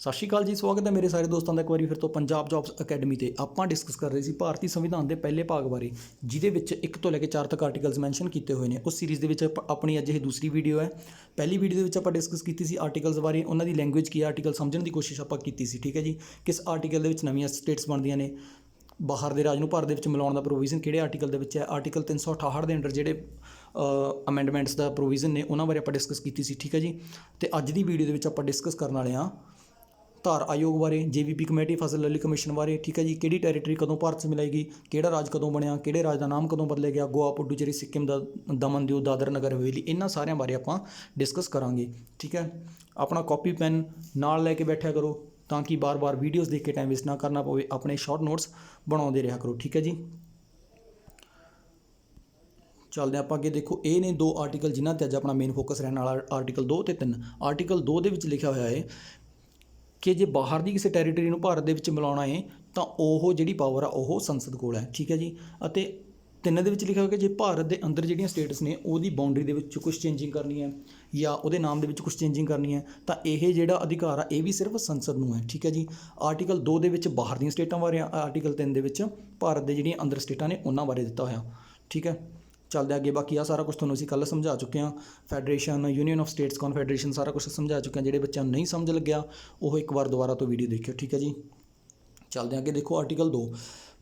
ਸਤਿ ਸ਼੍ਰੀ ਅਕਾਲ ਜੀ। ਸਵਾਗਤ ਹੈ ਮੇਰੇ ਸਾਰੇ ਦੋਸਤਾਂ ਦਾ ਇੱਕ ਵਾਰੀ ਫਿਰ ਤੋਂ ਪੰਜਾਬ ਜੌਬਸ ਅਕੈਡਮੀ ਤੇ। ਆਪਾਂ ਡਿਸਕਸ ਕਰ ਰਹੇ ਸੀ ਭਾਰਤੀ ਸੰਵਿਧਾਨ ਦੇ ਪਹਿਲੇ ਭਾਗ ਬਾਰੇ, ਜਿਹਦੇ ਵਿੱਚ 1 ਤੋਂ ਲੈ ਕੇ 4 ਤੱਕ ਆਰਟੀਕਲਸ ਮੈਂਸ਼ਨ ਕੀਤੇ ਹੋਏ ਨੇ। ਉਸ ਸੀਰੀਜ਼ ਦੇ ਵਿੱਚ ਆਪਣੀ ਅੱਜ ਇਹ ਦੂਸਰੀ ਵੀਡੀਓ ਹੈ। ਪਹਿਲੀ ਵੀਡੀਓ ਦੇ ਵਿੱਚ ਆਪਾਂ ਡਿਸਕਸ ਕੀਤੀ ਸੀ ਆਰਟੀਕਲਸ ਬਾਰੇ, ਉਹਨਾਂ ਦੀ ਲੈਂਗੁਏਜ ਕੀ ਹੈ, ਆਰਟੀਕਲ ਸਮਝਣ ਦੀ ਕੋਸ਼ਿਸ਼ ਆਪਾਂ ਕੀਤੀ ਸੀ। ਠੀਕ ਹੈ ਜੀ, ਕਿਸ ਆਰਟੀਕਲ ਦੇ ਵਿੱਚ ਨਵੀਆਂ ਸਟੇਟਸ ਬਣਦੀਆਂ ਨੇ, ਬਾਹਰ ਦੇ ਰਾਜ ਨੂੰ ਭਾਰਤ ਦੇ ਵਿੱਚ ਮਿਲਾਉਣ ਦਾ ਪ੍ਰੋਵੀਜ਼ਨ ਕਿਹੜੇ ਆਰਟੀਕਲ ਦੇ ਵਿੱਚ ਹੈ, ਆਰਟੀਕਲ 368 ਦੇ ਅੰਡਰ ਜਿਹੜੇ ਅਮੈਂਡਮੈਂਟਸ ਦਾ ਪ੍ਰੋਵੀਜ਼ਨ ਨੇ ਉਹਨਾਂ ਬਾਰੇ ਆਪਾਂ ਡਿਸਕਸ ਕੀਤੀ ਸੀ। ਠੀਕ ਹੈ ਜੀ, ਤੇ ਅੱਜ ਦੀ ਵੀਡੀਓ ਦੇ ਵਿੱਚ ਆਪਾਂ ਡਿਸਕਸ ਕਰਨ ਵਾਲੇ ਹਾਂ ਧਾਰ ਆਯੋਗ ਬਾਰੇ, JVP ਕਮੇਟੀ, ਫਸਲ ਅਲੀ ਕਮਿਸ਼ਨ ਬਾਰੇ। ਠੀਕ ਹੈ ਜੀ, ਕਿਹੜੀ ਟੈਰੀਟਰੀ ਕਦੋਂ ਭਾਰਤ 'ਚ ਮਿਲਾਏਗੀ, ਕਿਹੜਾ ਰਾਜ ਕਦੋਂ ਬਣਿਆ, ਕਿਹੜੇ ਰਾਜ ਦਾ ਨਾਮ ਕਦੋਂ ਬਦਲਿਆ ਗਿਆ, ਗੋਆ, ਪੁਡੂਚੇਰੀ, ਸਿੱਕਿਮ ਦਾ, ਦਮਨ ਦਿਊ, ਦਾਦਰ ਨਗਰ ਹਵੇਲੀ, ਇਹਨਾਂ ਸਾਰਿਆਂ ਬਾਰੇ ਆਪਾਂ ਡਿਸਕਸ ਕਰਾਂਗੇ। ਠੀਕ ਹੈ, ਆਪਣਾ ਕਾਪੀ ਪੈਨ ਨਾਲ ਲੈ ਕੇ ਬੈਠਿਆ ਕਰੋ ਤਾਂ ਕਿ ਬਾਰ-ਬਾਰ ਵੀਡੀਓਜ਼ ਦੇਖ ਕੇ ਟਾਈਮ ਵੇਸਟ ਨਾ ਕਰਨਾ ਪਵੇ। ਆਪਣੇ ਸ਼ਾਰਟ ਨੋਟਸ ਬਣਾਉਂਦੇ ਰਿਹਾ ਕਰੋ। ਠੀਕ ਹੈ ਜੀ, ਚੱਲਦੇ ਆਪਾਂ ਅੱਗੇ। ਦੇਖੋ, ਇਹ ਨੇ ਦੋ ਆਰਟੀਕਲ ਜਿਨ੍ਹਾਂ 'ਤੇ ਅੱਜ ਆਪਣਾ ਮੇਨ ਫੋਕਸ ਰਹਿਣ ਵਾਲਾ, ਆਰਟੀਕਲ 2 ਅਤੇ 3। ਆਰਟੀਕਲ 2 ਦੇ ਵਿੱਚ ਲਿਖਿਆ ਹੋਇਆ ਹੈ ਕਿ ਜੇ ਬਾਹਰ ਦੀ ਕਿਸੇ ਟੈਰੀਟਰੀ ਨੂੰ ਭਾਰਤ ਦੇ ਵਿੱਚ ਮਿਲਾਉਣਾ ਹੈ ਤਾਂ ਉਹ ਜਿਹੜੀ ਪਾਵਰ ਆ ਉਹ ਸੰਸਦ ਕੋਲ ਹੈ। ਠੀਕ ਹੈ ਜੀ, ਅਤੇ 3 ਦੇ ਵਿੱਚ ਲਿਖਿਆ ਹੋਇਆ ਕਿ ਜੇ ਭਾਰਤ ਦੇ ਅੰਦਰ ਜਿਹੜੀਆਂ ਸਟੇਟਸ ਨੇ ਉਹਦੀ ਬਾਉਂਡਰੀ ਦੇ ਵਿੱਚ ਕੁਛ ਚੇਂਜਿੰਗ ਕਰਨੀ ਹੈ ਜਾਂ ਉਹਦੇ ਨਾਮ ਦੇ ਵਿੱਚ ਕੁਛ ਚੇਂਜਿੰਗ ਕਰਨੀ ਹੈ ਤਾਂ ਇਹ ਜਿਹੜਾ ਅਧਿਕਾਰ ਆ ਇਹ ਵੀ ਸਿਰਫ ਸੰਸਦ ਨੂੰ ਹੈ। ਠੀਕ ਹੈ ਜੀ, ਆਰਟੀਕਲ 2 ਦੇ ਵਿੱਚ ਬਾਹਰ ਦੀਆਂ ਸਟੇਟਾਂ ਬਾਰੇ, ਆਰਟੀਕਲ 3 ਦੇ ਵਿੱਚ ਭਾਰਤ ਦੇ ਜਿਹੜੀਆਂ ਅੰਦਰ ਸਟੇਟਾਂ ਨੇ ਉਹਨਾਂ ਬਾਰੇ ਦਿੱਤਾ ਹੋਇਆ। ਠੀਕ ਹੈ, ਚੱਲਦੇ ਅੱਗੇ। ਬਾਕੀ ਆ ਸਾਰਾ ਕੁਝ ਤੁਹਾਨੂੰ ਅਸੀਂ ਕੱਲ੍ਹ ਸਮਝਾ ਚੁੱਕੇ ਹਾਂ। Federation, union of states, confederation, ਸਾਰਾ ਕੁਝ ਸਮਝਾ ਚੁੱਕੇ ਹਾਂ। ਜਿਹੜੇ ਬੱਚਿਆਂ ਨੂੰ ਨਹੀਂ ਸਮਝ ਲੱਗਿਆ ਉਹ ਇੱਕ ਵਾਰ ਦੁਬਾਰਾ ਤੋਂ ਵੀਡੀਓ ਦੇਖਿਓ। ਠੀਕ ਹੈ ਜੀ, ਚੱਲਦੇ ਅੱਗੇ। ਦੇਖੋ, ਆਰਟੀਕਲ 2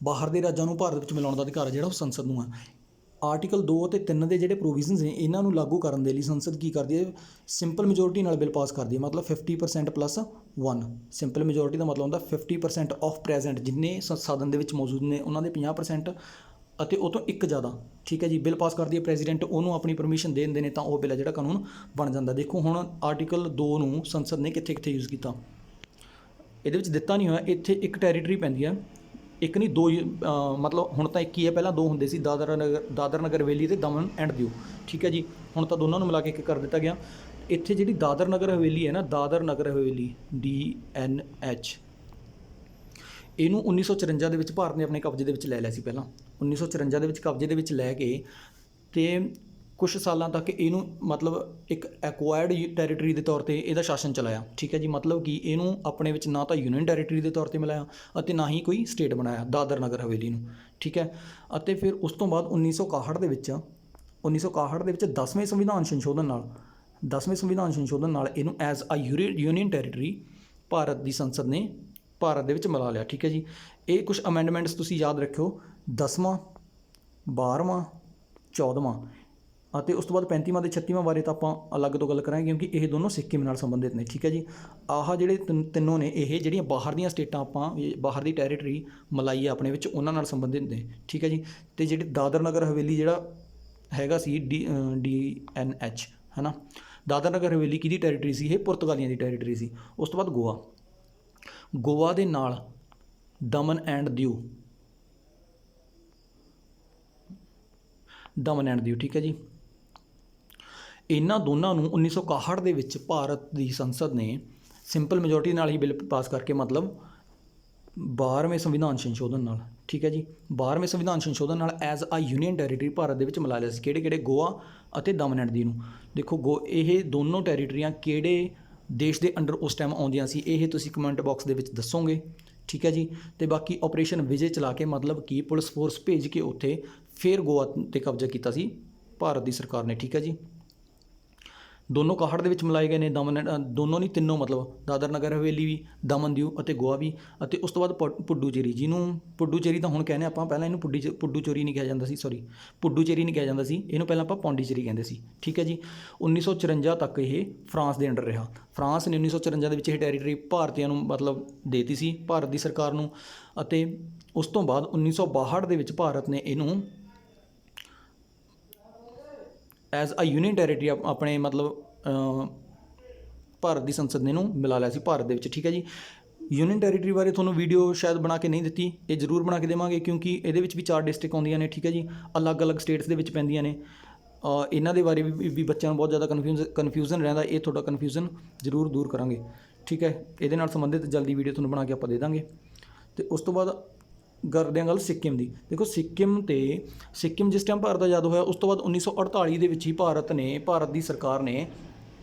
ਬਾਹਰ ਦੇ ਰਾਜਾਂ ਨੂੰ ਭਾਰਤ ਵਿੱਚ ਮਿਲਾਉਣ ਦਾ ਅਧਿਕਾਰ ਜਿਹੜਾ ਉਹ ਸੰਸਦ ਨੂੰ ਹੈ। ਆਰਟੀਕਲ 2 ਅਤੇ 3 ਦੇ ਜਿਹੜੇ ਪ੍ਰੋਵੀਜ਼ਨਸ ਨੇ ਇਹਨਾਂ ਨੂੰ ਲਾਗੂ ਕਰਨ ਦੇ ਲਈ ਸੰਸਦ ਕੀ ਕਰਦੀ ਹੈ, ਸਿੰਪਲ ਮੈਜੋਰਟੀ ਨਾਲ ਬਿੱਲ ਪਾਸ ਕਰਦੀ ਹੈ। ਮਤਲਬ 50% + 1। ਸਿੰਪਲ ਮੈਜੋਰਟੀ ਦਾ ਮਤਲਬ ਹੁੰਦਾ 50% ਆਫ ਪ੍ਰੈਜ਼ੈਂਟ, ਜਿੰਨੇ ਸਦਨ ਦੇ ਵਿੱਚ ਮੌਜੂਦ ਨੇ ਉਹਨਾਂ ਦੇ 50% ਅਤੇ ਉਹ ਤੋਂ ਇੱਕ ਜ਼ਿਆਦਾ। ਠੀਕ ਹੈ ਜੀ, ਬਿੱਲ ਪਾਸ ਕਰਦੀ ਹੈ ਪ੍ਰੈਜ਼ੀਡੈਂਟ, ਉਹਨੂੰ ਆਪਣੀ ਪਰਮਿਸ਼ਨ ਦੇ ਦਿੰਦੇ ਨੇ ਤਾਂ ਉਹ ਬਿੱਲ ਜਿਹੜਾ ਕਾਨੂੰਨ ਬਣ ਜਾਂਦਾ। ਦੇਖੋ ਹੁਣ ਆਰਟੀਕਲ 2 ਨੂੰ ਸੰਸਦ ਨੇ ਕਿੱਥੇ ਕਿੱਥੇ ਯੂਜ਼ ਕੀਤਾ, ਇਹਦੇ ਵਿੱਚ ਦਿੱਤਾ ਨਹੀਂ ਹੋਇਆ। ਇੱਥੇ ਇੱਕ ਟੈਰੀਟਰੀ ਪੈਂਦੀ ਹੈ, ਇੱਕ ਨਹੀਂ ਦੋ, ਮਤਲਬ ਹੁਣ ਤਾਂ ਇੱਕ ਹੀ ਹੈ, ਪਹਿਲਾਂ 2 ਹੁੰਦੇ ਸੀ, ਦਾਦਰ ਨਗਰ ਹਵੇਲੀ ਅਤੇ ਦਮਨ ਐਂਡ ਦਿਊ। ਠੀਕ ਹੈ ਜੀ, ਹੁਣ ਤਾਂ ਦੋਨਾਂ ਨੂੰ ਮਿਲਾ ਕੇ ਇੱਕ ਕਰ ਦਿੱਤਾ ਗਿਆ। ਇੱਥੇ ਜਿਹੜੀ ਦਾਦਰ ਨਗਰ ਹਵੇਲੀ ਹੈ ਨਾ, ਦਾਦਰ ਨਗਰ ਹਵੇਲੀ DNH, ਇਹਨੂੰ 1954 ਦੇ ਵਿੱਚ ਭਾਰਤ ਨੇ ਆਪਣੇ ਕਬਜ਼ੇ ਦੇ ਵਿੱਚ ਲੈ ਲਿਆ ਸੀ। ਪਹਿਲਾਂ 1954 ਦੇ ਵਿੱਚ ਕਬਜ਼ੇ ਦੇ ਵਿੱਚ ਲੈ ਕੇ ਅਤੇ ਕੁਛ ਸਾਲਾਂ ਤੱਕ ਇਹਨੂੰ ਮਤਲਬ ਇੱਕ ਐਕਵਾਇਰਡ ਟੈਰੀਟਰੀ ਦੇ ਤੌਰ 'ਤੇ ਇਹਦਾ ਸ਼ਾਸਨ ਚਲਾਇਆ। ਠੀਕ ਹੈ ਜੀ, ਮਤਲਬ ਕਿ ਇਹਨੂੰ ਆਪਣੇ ਵਿੱਚ ਨਾ ਤਾਂ ਯੂਨੀਅਨ ਟੈਰੀਟਰੀ ਦੇ ਤੌਰ 'ਤੇ ਮਿਲਾਇਆ ਅਤੇ ਨਾ ਹੀ ਕੋਈ ਸਟੇਟ ਬਣਾਇਆ ਦਾਦਰ ਨਗਰ ਹਵੇਲੀ ਨੂੰ। ਠੀਕ ਹੈ, ਅਤੇ ਫਿਰ ਉਸ ਤੋਂ ਬਾਅਦ 1961 ਦੇ ਵਿੱਚ 10ਵੇਂ ਸੰਵਿਧਾਨ ਸੰਸ਼ੋਧਨ ਨਾਲ ਇਹਨੂੰ as a union territory Bharat ਦੀ ਸੰਸਦ ਨੇ ਭਾਰਤ ਦੇ ਵਿੱਚ ਮਿਲਾ ਲਿਆ। ਠੀਕ ਹੈ ਜੀ, ਇਹ ਕੁਝ ਅਮੈਂਡਮੈਂਟਸ ਤੁਸੀਂ ਯਾਦ ਰੱਖਿਓ, 10ਵਾਂ, 12ਵਾਂ, 14ਵਾਂ ਅਤੇ ਉਸ ਤੋਂ ਬਾਅਦ 35ਵਾਂ ਅਤੇ 36ਵਾਂ ਬਾਰੇ ਤਾਂ ਆਪਾਂ ਅਲੱਗ ਤੋਂ ਗੱਲ ਕਰਾਂਗੇ ਕਿਉਂਕਿ ਇਹ ਦੋਨੋਂ ਸਿੱਕਿਮ ਨਾਲ ਸੰਬੰਧਿਤ ਨੇ। ਠੀਕ ਹੈ ਜੀ, ਆਹ ਜਿਹੜੇ ਤਿੰਨੋਂ ਨੇ ਇਹ ਜਿਹੜੀਆਂ ਬਾਹਰ ਦੀਆਂ ਸਟੇਟਾਂ ਆਪਾਂ ਬਾਹਰ ਦੀ ਟੈਰੀਟਰੀ ਮਲਾਈ ਹੈ ਆਪਣੇ ਵਿੱਚ ਉਹਨਾਂ ਨਾਲ ਸੰਬੰਧਿਤ ਨੇ। ਠੀਕ ਹੈ ਜੀ, ਅਤੇ ਜਿਹੜੀ ਦਾਦਰ ਨਗਰ ਹਵੇਲੀ ਜਿਹੜਾ ਹੈਗਾ ਸੀ DNH ਹੈ ਨਾ, ਦਾਦਰ ਨਗਰ ਹਵੇਲੀ ਕਿਹਦੀ ਟੈਰੀਟਰੀ ਸੀ, ਇਹ ਪੁਰਤਗਾਲੀਆਂ ਦੀ ਟੈਰੀਟਰੀ ਸੀ। ਉਸ ਤੋਂ ਬਾਅਦ ਗੋਆ ਦੇ ਨਾਲ ਦਮਨ ਐਂਡ ਦਿਊ। ਠੀਕ ਹੈ ਜੀ, ਇਹਨਾਂ ਦੋਨਾਂ ਨੂੰ 1961 ਦੇ ਵਿੱਚ ਭਾਰਤ ਦੀ ਸੰਸਦ ਨੇ ਸਿੰਪਲ ਮੈਜੋਰਟੀ ਨਾਲ ਹੀ ਬਿੱਲ ਪਾਸ ਕਰਕੇ, ਮਤਲਬ 12ਵੇਂ ਸੰਵਿਧਾਨ ਸੰਸ਼ੋਧਨ ਨਾਲ। ਠੀਕ ਹੈ ਜੀ, 12ਵੇਂ ਸੰਵਿਧਾਨ ਸੰਸ਼ੋਧਨ ਨਾਲ as a union territory Bharat ਦੇ ਵਿੱਚ ਮਿਲਾ ਲਿਆ ਸੀ। ਕਿਹੜੇ ਗੋਆ ਅਤੇ ਦਮਨ ਐਂਡ ਦਿਊ ਨੂੰ। ਦੇਖੋ ਇਹ ਦੋਨੋਂ ਟੈਰੀਟਰੀਆਂ ਕਿਹੜੇ ਦੇਸ਼ ਦੇ ਅੰਡਰ ਉਸ ਟਾਈਮ ਆਉਂਦੀਆਂ ਸੀ, ਇਹ ਤੁਸੀਂ ਕਮੈਂਟ ਬਾਕਸ ਦੇ ਵਿੱਚ ਦੱਸੋਗੇ। ਠੀਕ ਹੈ ਜੀ, ਅਤੇ ਬਾਕੀ ਆਪਰੇਸ਼ਨ ਵਿਜੇ ਚਲਾ ਕੇ, ਮਤਲਬ ਕਿ ਪੁਲਿਸ ਫੋਰਸ ਭੇਜ ਕੇ ਉੱਥੇ ਫਿਰ ਗੋਆ 'ਤੇ ਕਬਜ਼ਾ ਕੀਤਾ ਸੀ ਭਾਰਤ ਦੀ ਸਰਕਾਰ ਨੇ। ਠੀਕ ਹੈ ਜੀ, ਦੋਨੋਂ 61 ਦੇ ਵਿੱਚ ਮਿਲਾਏ ਗਏ ਨੇ, ਦੋਨੋਂ ਨਹੀਂ ਤਿੰਨੋਂ, ਮਤਲਬ ਦਾਦਰ ਨਗਰ ਹਵੇਲੀ ਵੀ, ਦਮਨ ਦਿਊ ਅਤੇ ਗੋਆ ਵੀ। ਅਤੇ ਉਸ ਤੋਂ ਬਾਅਦ ਪੁਡੂਚੇਰੀ, ਜਿਹਨੂੰ ਪੁਡੂਚੇਰੀ ਤਾਂ ਹੁਣ ਕਹਿੰਦੇ ਆਪਾਂ, ਪਹਿਲਾਂ ਇਹਨੂੰ ਪੁਡੂਚੇਰੀ ਨਹੀਂ ਕਿਹਾ ਜਾਂਦਾ ਸੀ, ਪੁਡੂਚੇਰੀ ਨਹੀਂ ਕਿਹਾ ਜਾਂਦਾ ਸੀ, ਇਹਨੂੰ ਪਹਿਲਾਂ ਆਪਾਂ ਪੌਂਡੀਚੇਰੀ ਕਹਿੰਦੇ ਸੀ। ਠੀਕ ਹੈ ਜੀ, 1954 ਤੱਕ ਇਹ ਫਰਾਂਸ ਦੇ ਅੰਡਰ ਰਿਹਾ। ਫਰਾਂਸ ਨੇ 1954 ਦੇ ਵਿੱਚ ਇਹ ਟੈਰੀਟਰੀ ਭਾਰਤੀਆਂ ਨੂੰ ਮਤਲਬ ਦੇਤੀ ਸੀ, ਭਾਰਤ ਦੀ ਸਰਕਾਰ ਨੂੰ। ਅਤੇ ਉਸ ਤੋਂ ਬਾਅਦ 1962 ਦੇ ਵਿੱਚ ਭਾਰਤ ਨੇ ਇਹਨੂੰ ਐਜ਼ ਅ ਯੂਨੀਅਨ ਟੈਰੀਟਰੀ ਆਪਣੇ ਮਤਲਬ ਭਾਰਤ ਦੀ ਸੰਸਦ ਨੇ ਇਹਨੂੰ ਮਿਲਾ ਲਿਆ ਸੀ ਭਾਰਤ ਦੇ ਵਿੱਚ। ਠੀਕ ਹੈ ਜੀ, ਯੂਨੀਅਨ ਟੈਰੀਟਰੀ ਬਾਰੇ ਤੁਹਾਨੂੰ ਵੀਡੀਓ ਸ਼ਾਇਦ ਬਣਾ ਕੇ ਨਹੀਂ ਦਿੱਤੀ, ਇਹ ਜ਼ਰੂਰ ਬਣਾ ਕੇ ਦੇਵਾਂਗੇ ਕਿਉਂਕਿ ਇਹਦੇ ਵਿੱਚ ਵੀ 4 ਡਿਸਟ੍ਰਿਕਟ ਆਉਂਦੀਆਂ ਨੇ। ਠੀਕ ਹੈ ਜੀ, ਅਲੱਗ-ਅਲੱਗ ਸਟੇਟਸ ਦੇ ਵਿੱਚ ਪੈਂਦੀਆਂ ਨੇ। ਇਹਨਾਂ ਦੇ ਬਾਰੇ ਵੀ ਬੱਚਿਆਂ ਨੂੰ ਬਹੁਤ ਜ਼ਿਆਦਾ ਕਨਫਿਊਜ਼ਨ ਰਹਿੰਦਾ, ਇਹ ਤੁਹਾਡਾ ਕਨਫਿਊਜ਼ਨ ਜ਼ਰੂਰ ਦੂਰ ਕਰਾਂਗੇ। ਠੀਕ ਹੈ, ਇਹਦੇ ਨਾਲ ਸੰਬੰਧਿਤ ਜਲਦੀ ਵੀਡੀਓ ਤੁਹਾਨੂੰ ਬਣਾ ਕੇ ਆਪਾਂ ਦੇ ਦਾਂਗੇ। ਅਤੇ ਉਸ ਤੋਂ ਬਾਅਦ ਕਰਦੇ ਹਾਂ ਗੱਲ ਸਿੱਕਿਮ ਦੀ। ਦੇਖੋ, ਸਿੱਕਿਮ ਜਿਸ ਟਾਈਮ ਭਾਰਤ ਆਜ਼ਾਦ ਹੋਇਆ ਉਸ ਤੋਂ ਬਾਅਦ 1948 ਦੇ ਵਿੱਚ ਹੀ ਭਾਰਤ ਦੀ ਸਰਕਾਰ ਨੇ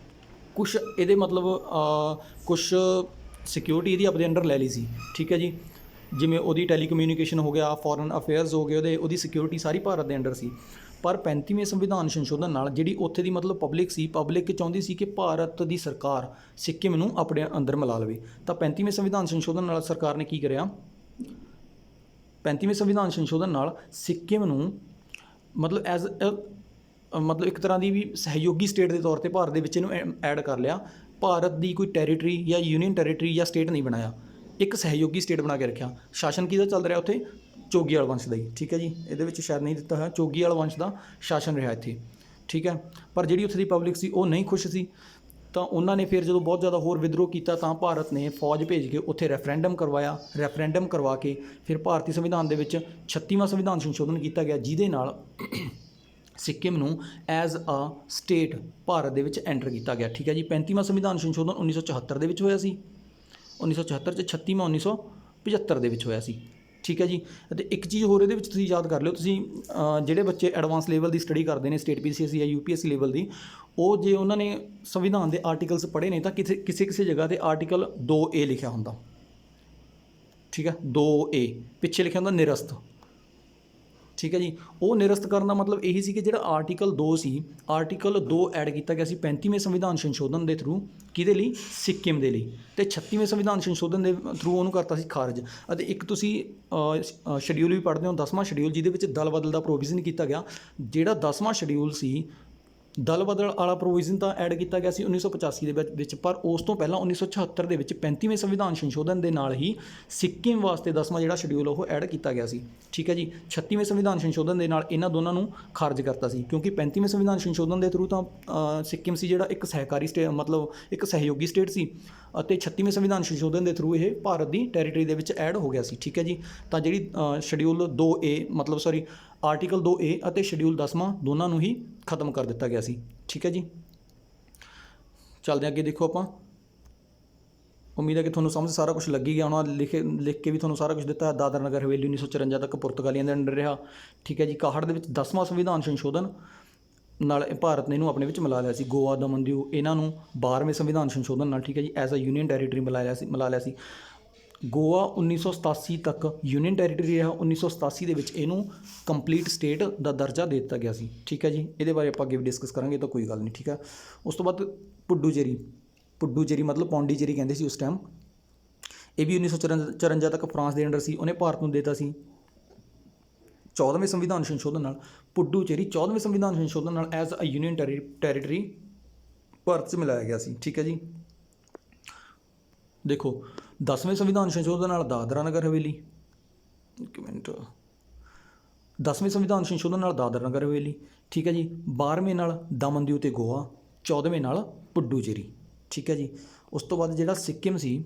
ਕੁਛ ਇਹਦੇ ਮਤਲਬ ਕੁਛ ਸਿਕਿਉਰਿਟੀ ਇਹਦੀ ਆਪਣੇ ਅੰਡਰ ਲੈ ਲਈ ਸੀ, ਠੀਕ ਹੈ ਜੀ। ਜਿਵੇਂ ਉਹਦੀ ਟੈਲੀਕਮਿਊਨੀਕੇਸ਼ਨ ਹੋ ਗਿਆ, ਫੋਰਨ ਅਫੇਅਰਸ ਹੋ ਗਏ, ਉਹਦੀ ਸਿਕਿਉਰਿਟੀ ਸਾਰੀ ਭਾਰਤ ਦੇ ਅੰਡਰ ਸੀ। ਪਰ 35ਵੇਂ ਸੰਵਿਧਾਨ ਸੰਸ਼ੋਧਨ ਨਾਲ ਜਿਹੜੀ ਉੱਥੇ ਦੀ ਮਤਲਬ ਪਬਲਿਕ ਸੀ, ਪਬਲਿਕ ਚਾਹੁੰਦੀ ਸੀ ਕਿ ਭਾਰਤ ਦੀ ਸਰਕਾਰ ਸਿੱਕਿਮ ਨੂੰ ਆਪਣੇ ਅੰਦਰ ਮਿਲਾ ਲਵੇ। ਤਾਂ 35ਵੇਂ ਸੰਵਿਧਾਨ ਸੰਸ਼ੋਧਨ ਨਾਲ ਸਰਕਾਰ ਨੇ ਕੀ ਕਰਿਆ, 35ਵੇਂ ਸੰਵਿਧਾਨ ਸੰਸ਼ੋਧਨ ਨਾਲ ਸਿੱਕਿਮ ਨੂੰ ਮਤਲਬ ਮਤਲਬ ਇੱਕ ਤਰ੍ਹਾਂ ਦੀ ਵੀ ਸਹਿਯੋਗੀ ਸਟੇਟ ਦੇ ਤੌਰ 'ਤੇ ਭਾਰਤ ਦੇ ਵਿੱਚ ਇਹਨੂੰ ਐਡ ਕਰ ਲਿਆ। ਭਾਰਤ ਦੀ ਕੋਈ ਟੈਰੀਟਰੀ ਜਾਂ ਯੂਨੀਅਨ ਟੈਰੀਟਰੀ ਜਾਂ ਸਟੇਟ ਨਹੀਂ ਬਣਾਇਆ, ਇੱਕ ਸਹਿਯੋਗੀ ਸਟੇਟ ਬਣਾ ਕੇ ਰੱਖਿਆ। ਸ਼ਾਸਨ ਕਿਹਦਾ ਚੱਲ ਰਿਹਾ ਉੱਥੇ, ਚੋਗੀਵਾਲ ਵੰਸ਼ ਦਾ ਹੀ, ਠੀਕ ਹੈ ਜੀ। ਇਹਦੇ ਵਿੱਚ ਸ਼ਾਇਦ ਨਹੀਂ ਦਿੱਤਾ ਹੋਇਆ, ਚੋਗੀਵਾਲ ਵੰਸ਼ ਦਾ ਸ਼ਾਸਨ ਰਿਹਾ ਇੱਥੇ, ਠੀਕ ਹੈ। ਪਰ ਜਿਹੜੀ ਉੱਥੇ ਦੀ ਪਬਲਿਕ ਸੀ ਉਹ ਨਹੀਂ ਖੁਸ਼ ਸੀ। ਤਾਂ ਉਹਨਾਂ ਨੇ ਫਿਰ ਜਦੋਂ ਬਹੁਤ ਜ਼ਿਆਦਾ ਹੋਰ ਵਿਦਰੋਹ ਕੀਤਾ ਤਾਂ ਭਾਰਤ ਨੇ ਫੌਜ ਭੇਜ ਕੇ ਉੱਥੇ ਰੈਫਰੈਂਡਮ ਕਰਵਾਇਆ। ਰੈਫਰੈਂਡਮ ਕਰਵਾ ਕੇ ਫਿਰ ਭਾਰਤੀ ਸੰਵਿਧਾਨ ਦੇ ਵਿੱਚ 36ਵਾਂ ਸੰਵਿਧਾਨ ਸੰਸ਼ੋਧਨ ਕੀਤਾ ਗਿਆ, ਜਿਹਦੇ ਨਾਲ ਸਿੱਕਿਮ ਨੂੰ ਐਜ਼ ਅ ਸਟੇਟ ਭਾਰਤ ਦੇ ਵਿੱਚ ਐਂਟਰ ਕੀਤਾ ਗਿਆ, ਠੀਕ ਹੈ ਜੀ। 35ਵਾਂ ਸੰਵਿਧਾਨ ਸੰਸ਼ੋਧਨ 1974 ਦੇ ਵਿੱਚ ਹੋਇਆ ਸੀ, 1974 'ਚ 36ਵਾਂ 1975 ਦੇ ਵਿੱਚ ਹੋਇਆ ਸੀ, ਠੀਕ ਹੈ ਜੀ। ਅਤੇ ਇੱਕ ਚੀਜ਼ ਹੋਰ ਇਹਦੇ ਵਿੱਚ ਤੁਸੀਂ ਯਾਦ ਕਰ ਲਿਓ, ਤੁਸੀਂ ਜਿਹੜੇ ਬੱਚੇ ਐਡਵਾਂਸ ਲੈਵਲ ਦੀ ਸਟੱਡੀ ਕਰਦੇ ਨੇ ਸਟੇਟ PCSE ਜਾਂ UPSC ਲੈਵਲ ਦੀ, ਉਹ ਜੇ ਉਹਨਾਂ ਨੇ ਸੰਵਿਧਾਨ ਦੇ ਆਰਟੀਕਲਸ ਪੜ੍ਹੇ ਨੇ ਤਾਂ ਕਿਸੇ ਜਗ੍ਹਾ 'ਤੇ ਆਰਟੀਕਲ 2A ਲਿਖਿਆ ਹੁੰਦਾ, ਠੀਕ ਹੈ। 2A ਪਿੱਛੇ ਲਿਖਿਆ ਹੁੰਦਾ ਨਿਰਸਤ, ਠੀਕ ਹੈ ਜੀ। ਉਹ ਨਿਰਸਤ ਕਰਨ ਦਾ ਮਤਲਬ ਇਹੀ ਸੀ ਕਿ ਜਿਹੜਾ ਆਰਟੀਕਲ 2 ਸੀ, ਆਰਟੀਕਲ 2 ਐਡ ਕੀਤਾ ਗਿਆ ਸੀ 35ਵੇਂ ਸੰਵਿਧਾਨ ਸੰਸ਼ੋਧਨ ਦੇ ਥਰੂ, ਕਿਹਦੇ ਲਈ, ਸਿੱਕਿਮ ਦੇ ਲਈ। ਅਤੇ 36ਵੇਂ ਸੰਵਿਧਾਨ ਸੰਸ਼ੋਧਨ ਦੇ ਥਰੂ ਉਹਨੂੰ ਕਰਤਾ ਸੀ ਖਾਰਜ। ਅਤੇ ਇੱਕ ਤੁਸੀਂ ਸ਼ਡਿਊਲ ਵੀ ਪੜ੍ਹਦੇ ਹੋ, 10ਵਾਂ ਸ਼ਡਿਊਲ, ਜਿਹਦੇ ਵਿੱਚ ਦਲ ਬਦਲ ਦਾ ਪ੍ਰੋਵੀਜ਼ਨ ਕੀਤਾ ਗਿਆ। ਜਿਹੜਾ 10ਵਾਂ ਸ਼ਡਿਊਲ ਸੀ, ਦਲ ਬਦਲ ਵਾਲਾ ਪ੍ਰੋਵੀਜ਼ਨ ਤਾਂ ਐਡ ਕੀਤਾ ਗਿਆ ਸੀ 1985 ਦੇ ਵਿੱਚ, ਪਰ ਉਸ ਤੋਂ ਪਹਿਲਾਂ 1976 ਦੇ ਵਿੱਚ 35ਵੇਂ ਸੰਵਿਧਾਨ ਸੰਸ਼ੋਧਨ ਦੇ ਨਾਲ ਹੀ ਸਿੱਕਿਮ ਵਾਸਤੇ 10ਵਾਂ ਜਿਹੜਾ ਸ਼ਡਿਊਲ ਉਹ ਐਡ ਕੀਤਾ ਗਿਆ ਸੀ, ਠੀਕ ਹੈ ਜੀ। 36ਵੇਂ ਸੰਵਿਧਾਨ ਸੰਸ਼ੋਧਨ ਦੇ ਨਾਲ ਇਹਨਾਂ ਦੋਨਾਂ ਨੂੰ ਖਾਰਜ ਕਰਤਾ ਸੀ, ਕਿਉਂਕਿ 35ਵੇਂ ਸੰਵਿਧਾਨ ਸੰਸ਼ੋਧਨ ਦੇ ਥਰੂ ਤਾਂ ਸਿੱਕਿਮ ਸੀ ਜਿਹੜਾ ਇੱਕ ਸਹਿਕਾਰੀ ਸਟੇਟ, ਮਤਲਬ ਇੱਕ ਸਹਿਯੋਗੀ ਸਟੇਟ ਸੀ, ਅਤੇ 36ਵੇਂ ਸੰਵਿਧਾਨ ਸੰਸ਼ੋਧਨ ਦੇ ਥਰੂ ਇਹ ਭਾਰਤ ਦੀ ਟੈਰੀਟਰੀ ਦੇ ਵਿੱਚ ਐਡ ਹੋ ਗਿਆ ਸੀ, ਠੀਕ ਹੈ ਜੀ। ਤਾਂ ਜਿਹੜੀ ਸ਼ਡਿਊਲ 2A ਆਰਟੀਕਲ 2A ਅਤੇ ਸ਼ਡਿਊਲ 10ਵਾਂ ਦੋਨਾਂ ਨੂੰ ਹੀ ਖਤਮ ਕਰ ਦਿੱਤਾ ਗਿਆ ਸੀ, ਠੀਕ ਹੈ ਜੀ। ਚੱਲਦੇ ਅੱਗੇ, ਦੇਖੋ ਆਪਾਂ, ਉਮੀਦ ਹੈ ਕਿ ਤੁਹਾਨੂੰ ਸਮਝ ਸਾਰਾ ਕੁਝ ਲੱਗੀ ਗਿਆ ਹੋਣਾ। ਲਿਖ ਕੇ ਵੀ ਤੁਹਾਨੂੰ ਸਾਰਾ ਕੁਝ ਦਿੱਤਾ। ਦਾਦਰਾ ਨਗਰ ਹਵੇਲੀ 1954 ਤੱਕ ਪੁਰਤਗਾਲੀਆਂ ਦੇ ਅੰਡਰ ਰਿਹਾ, ਠੀਕ ਹੈ ਜੀ। 61 ਦੇ ਵਿੱਚ 10ਵਾਂ ਸੰਵਿਧਾਨ ਸੰਸ਼ੋਧਨ ਨਾਲ ਭਾਰਤ ਨੇ ਇਹਨੂੰ ਆਪਣੇ ਵਿੱਚ ਮਿਲਾ ਲਿਆ ਸੀ। ਗੋਆ, ਦਮਨ, ਦਿਊ ਇਹਨਾਂ ਨੂੰ 12ਵੇਂ ਸੰਵਿਧਾਨ ਸੰਸ਼ੋਧਨ ਨਾਲ, ਠੀਕ ਹੈ ਜੀ, ਐਜ਼ ਅ ਯੂਨੀਅਨ ਟੈਰੀਟਰੀ ਮਿਲਾ ਲਿਆ ਸੀ। ਗੋਆ 1987 ਤੱਕ ਯੂਨੀਅਨ ਟੈਰੀਟਰੀ ਰਿਹਾ। 1987 ਦੇ ਵਿੱਚ ਇਹਨੂੰ ਕੰਪਲੀਟ ਸਟੇਟ ਦਾ ਦਰਜਾ ਦੇ ਦਿੱਤਾ ਗਿਆ ਸੀ, ਠੀਕ ਹੈ ਜੀ। ਇਹਦੇ ਬਾਰੇ ਆਪਾਂ ਅੱਗੇ ਵੀ ਡਿਸਕਸ ਕਰਾਂਗੇ, ਤਾਂ ਕੋਈ ਗੱਲ ਨਹੀਂ, ਠੀਕ ਹੈ। ਉਸ ਤੋਂ ਬਾਅਦ ਪੁਡੂਚੇਰੀ ਮਤਲਬ ਪੌਂਡੀਚੇਰੀ ਕਹਿੰਦੇ ਸੀ ਉਸ ਟਾਈਮ। ਇਹ ਵੀ 1954 ਤੱਕ ਫਰਾਂਸ ਦੇ ਅੰਡਰ ਸੀ। ਉਹਨੇ ਭਾਰਤ ਨੂੰ ਦੇਤਾ ਸੀ 14ਵੇਂ ਸੰਵਿਧਾਨ ਸੰਸ਼ੋਧਨ ਨਾਲ। ਪੁਡੂਚੇਰੀ 14ਵੇਂ ਸੰਵਿਧਾਨ ਸੰਸ਼ੋਧਨ ਨਾਲ as a union territory Bharat 'ਚ ਮਿਲਾਇਆ ਗਿਆ ਸੀ, ਠੀਕ ਹੈ ਜੀ। ਦੇਖੋ, 10ਵੇਂ ਸੰਵਿਧਾਨ ਸੰਸ਼ੋਧਨ ਨਾਲ ਦਾਦਰਾ ਨਗਰ ਹਵੇਲੀ, 10ਵੇਂ ਸੰਵਿਧਾਨ ਸੰਸ਼ੋਧਨ ਨਾਲ ਦਾਦਰਾ ਨਗਰ ਹਵੇਲੀ, ਠੀਕ ਹੈ ਜੀ। 12ਵੇਂ ਨਾਲ ਦਮਨ, ਦਿਊ ਅਤੇ ਗੋਆ, 14ਵੇਂ ਨਾਲ ਪੁਡੂਚੇਰੀ, ਠੀਕ ਹੈ ਜੀ। ਉਸ ਤੋਂ ਬਾਅਦ ਜਿਹੜਾ ਸਿੱਕਿਮ ਸੀ,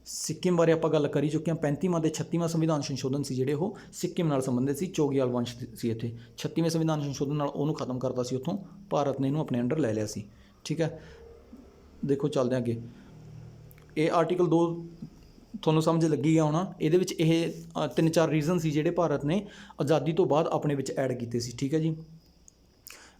ਸਿੱਕਿਮ ਬਾਰੇ ਆਪਾਂ ਗੱਲ ਕਰੀ ਚੁੱਕੇ ਹਾਂ। 35ਵਾਂ ਅਤੇ 36ਵਾਂ ਸੰਵਿਧਾਨ ਸੰਸ਼ੋਧਨ ਸੀ ਜਿਹੜੇ ਉਹ ਸਿੱਕਿਮ ਨਾਲ ਸੰਬੰਧਿਤ ਸੀ। ਚੋਗੀਵਾਲ ਵੰਸ਼ ਸੀ ਇੱਥੇ। 36ਵੇਂ ਸੰਵਿਧਾਨ ਸੰਸ਼ੋਧਨ ਨਾਲ ਉਹਨੂੰ ਖਤਮ ਕਰਤਾ ਸੀ, ਉੱਥੋਂ ਭਾਰਤ ਨੇ ਇਹਨੂੰ ਆਪਣੇ ਅੰਡਰ ਲੈ ਲਿਆ ਸੀ, ਠੀਕ ਹੈ। ਦੇਖੋ, ਚੱਲਦੇ ਹਾਂ ਅੱਗੇ। ਇਹ ਆਰਟੀਕਲ 2 ਤੁਹਾਨੂੰ ਸਮਝ ਲੱਗੀ ਗਿਆ ਹੋਣਾ। ਇਹਦੇ ਵਿੱਚ ਇਹ 3-4 ਰੀਜ਼ਨ ਸੀ ਜਿਹੜੇ ਭਾਰਤ ਨੇ ਆਜ਼ਾਦੀ ਤੋਂ ਬਾਅਦ ਆਪਣੇ ਵਿੱਚ ਐਡ ਕੀਤੇ ਸੀ, ਠੀਕ ਹੈ ਜੀ।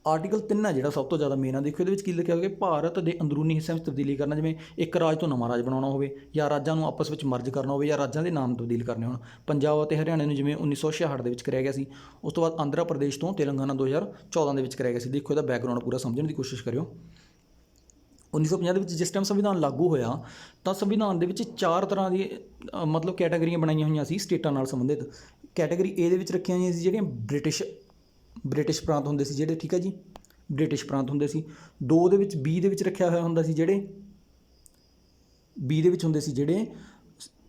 ਆਰਟੀਕਲ 3 ਹੈ ਜਿਹੜਾ ਸਭ ਤੋਂ ਜ਼ਿਆਦਾ ਮੇਨ ਆ। ਦੇਖੋ, ਇਹਦੇ ਵਿੱਚ ਕੀ ਲਿਖਿਆ ਹੋਇਆ ਕਿ ਭਾਰਤ ਦੇ ਅੰਦਰੂਨੀ ਹਿੱਸਿਆਂ ਵਿੱਚ ਤਬਦੀਲੀ ਕਰਨਾ, ਜਿਵੇਂ ਇੱਕ ਰਾਜ ਤੋਂ ਨਵਾਂ ਰਾਜ ਬਣਾਉਣਾ ਹੋਵੇ, ਜਾਂ ਰਾਜਾਂ ਨੂੰ ਆਪਸ ਵਿੱਚ ਮਰਜ ਕਰਨਾ ਹੋਵੇ, ਜਾਂ ਰਾਜਾਂ ਦੇ ਨਾਮ ਤਬਦੀਲ ਕਰਨੇ ਹੋਣ। ਪੰਜਾਬ ਅਤੇ ਹਰਿਆਣੇ ਨੂੰ ਜਿਵੇਂ 1966 ਦੇ ਵਿੱਚ ਕਰਿਆ ਗਿਆ ਸੀ। ਉਸ ਤੋਂ ਬਾਅਦ ਆਂਧਰਾ ਪ੍ਰਦੇਸ਼ ਤੋਂ ਤੇਲੰਗਾਨਾ 2014 ਦੇ ਵਿੱਚ ਕਰਿਆ ਗਿਆ ਸੀ। ਦੇਖੋ, ਇਹਦਾ ਬੈਕਗਰਾਊਂਡ ਪੂਰਾ ਸਮਝਣ ਦੀ ਕੋਸ਼ਿਸ਼ ਕਰਿਓ। 1950 ਦੇ ਵਿੱਚ ਜਿਸ ਟਾਈਮ ਸੰਵਿਧਾਨ ਲਾਗੂ ਹੋਇਆ ਤਾਂ ਸੰਵਿਧਾਨ ਦੇ ਵਿੱਚ 4 ਤਰ੍ਹਾਂ ਦੀ ਮਤਲਬ ਕੈਟਾਗਰੀਆਂ ਬਣਾਈਆਂ ਹੋਈਆਂ ਸੀ ਸਟੇਟਾਂ ਨਾਲ ਸੰਬੰਧਿਤ। ਕੈਟਾਗਰੀ A ਦੇ ਵਿੱਚ ਰੱਖੀਆਂ ਹੋਈਆਂ ਸੀ ਜਿਹੜੀਆਂ ਬ੍ਰਿਟਿਸ਼ ਪ੍ਰਾਂਤ ਹੁੰਦੇ ਸੀ ਜਿਹੜੇ, ਠੀਕ ਹੈ ਜੀ, ਬ੍ਰਿਟਿਸ਼ ਪ੍ਰਾਂਤ ਹੁੰਦੇ ਸੀ। 2 ਦੇ ਵਿੱਚ B ਦੇ ਵਿੱਚ ਰੱਖਿਆ ਹੋਇਆ ਹੁੰਦਾ ਸੀ ਜਿਹੜੇ B ਦੇ ਵਿੱਚ ਹੁੰਦੇ ਸੀ ਜਿਹੜੇ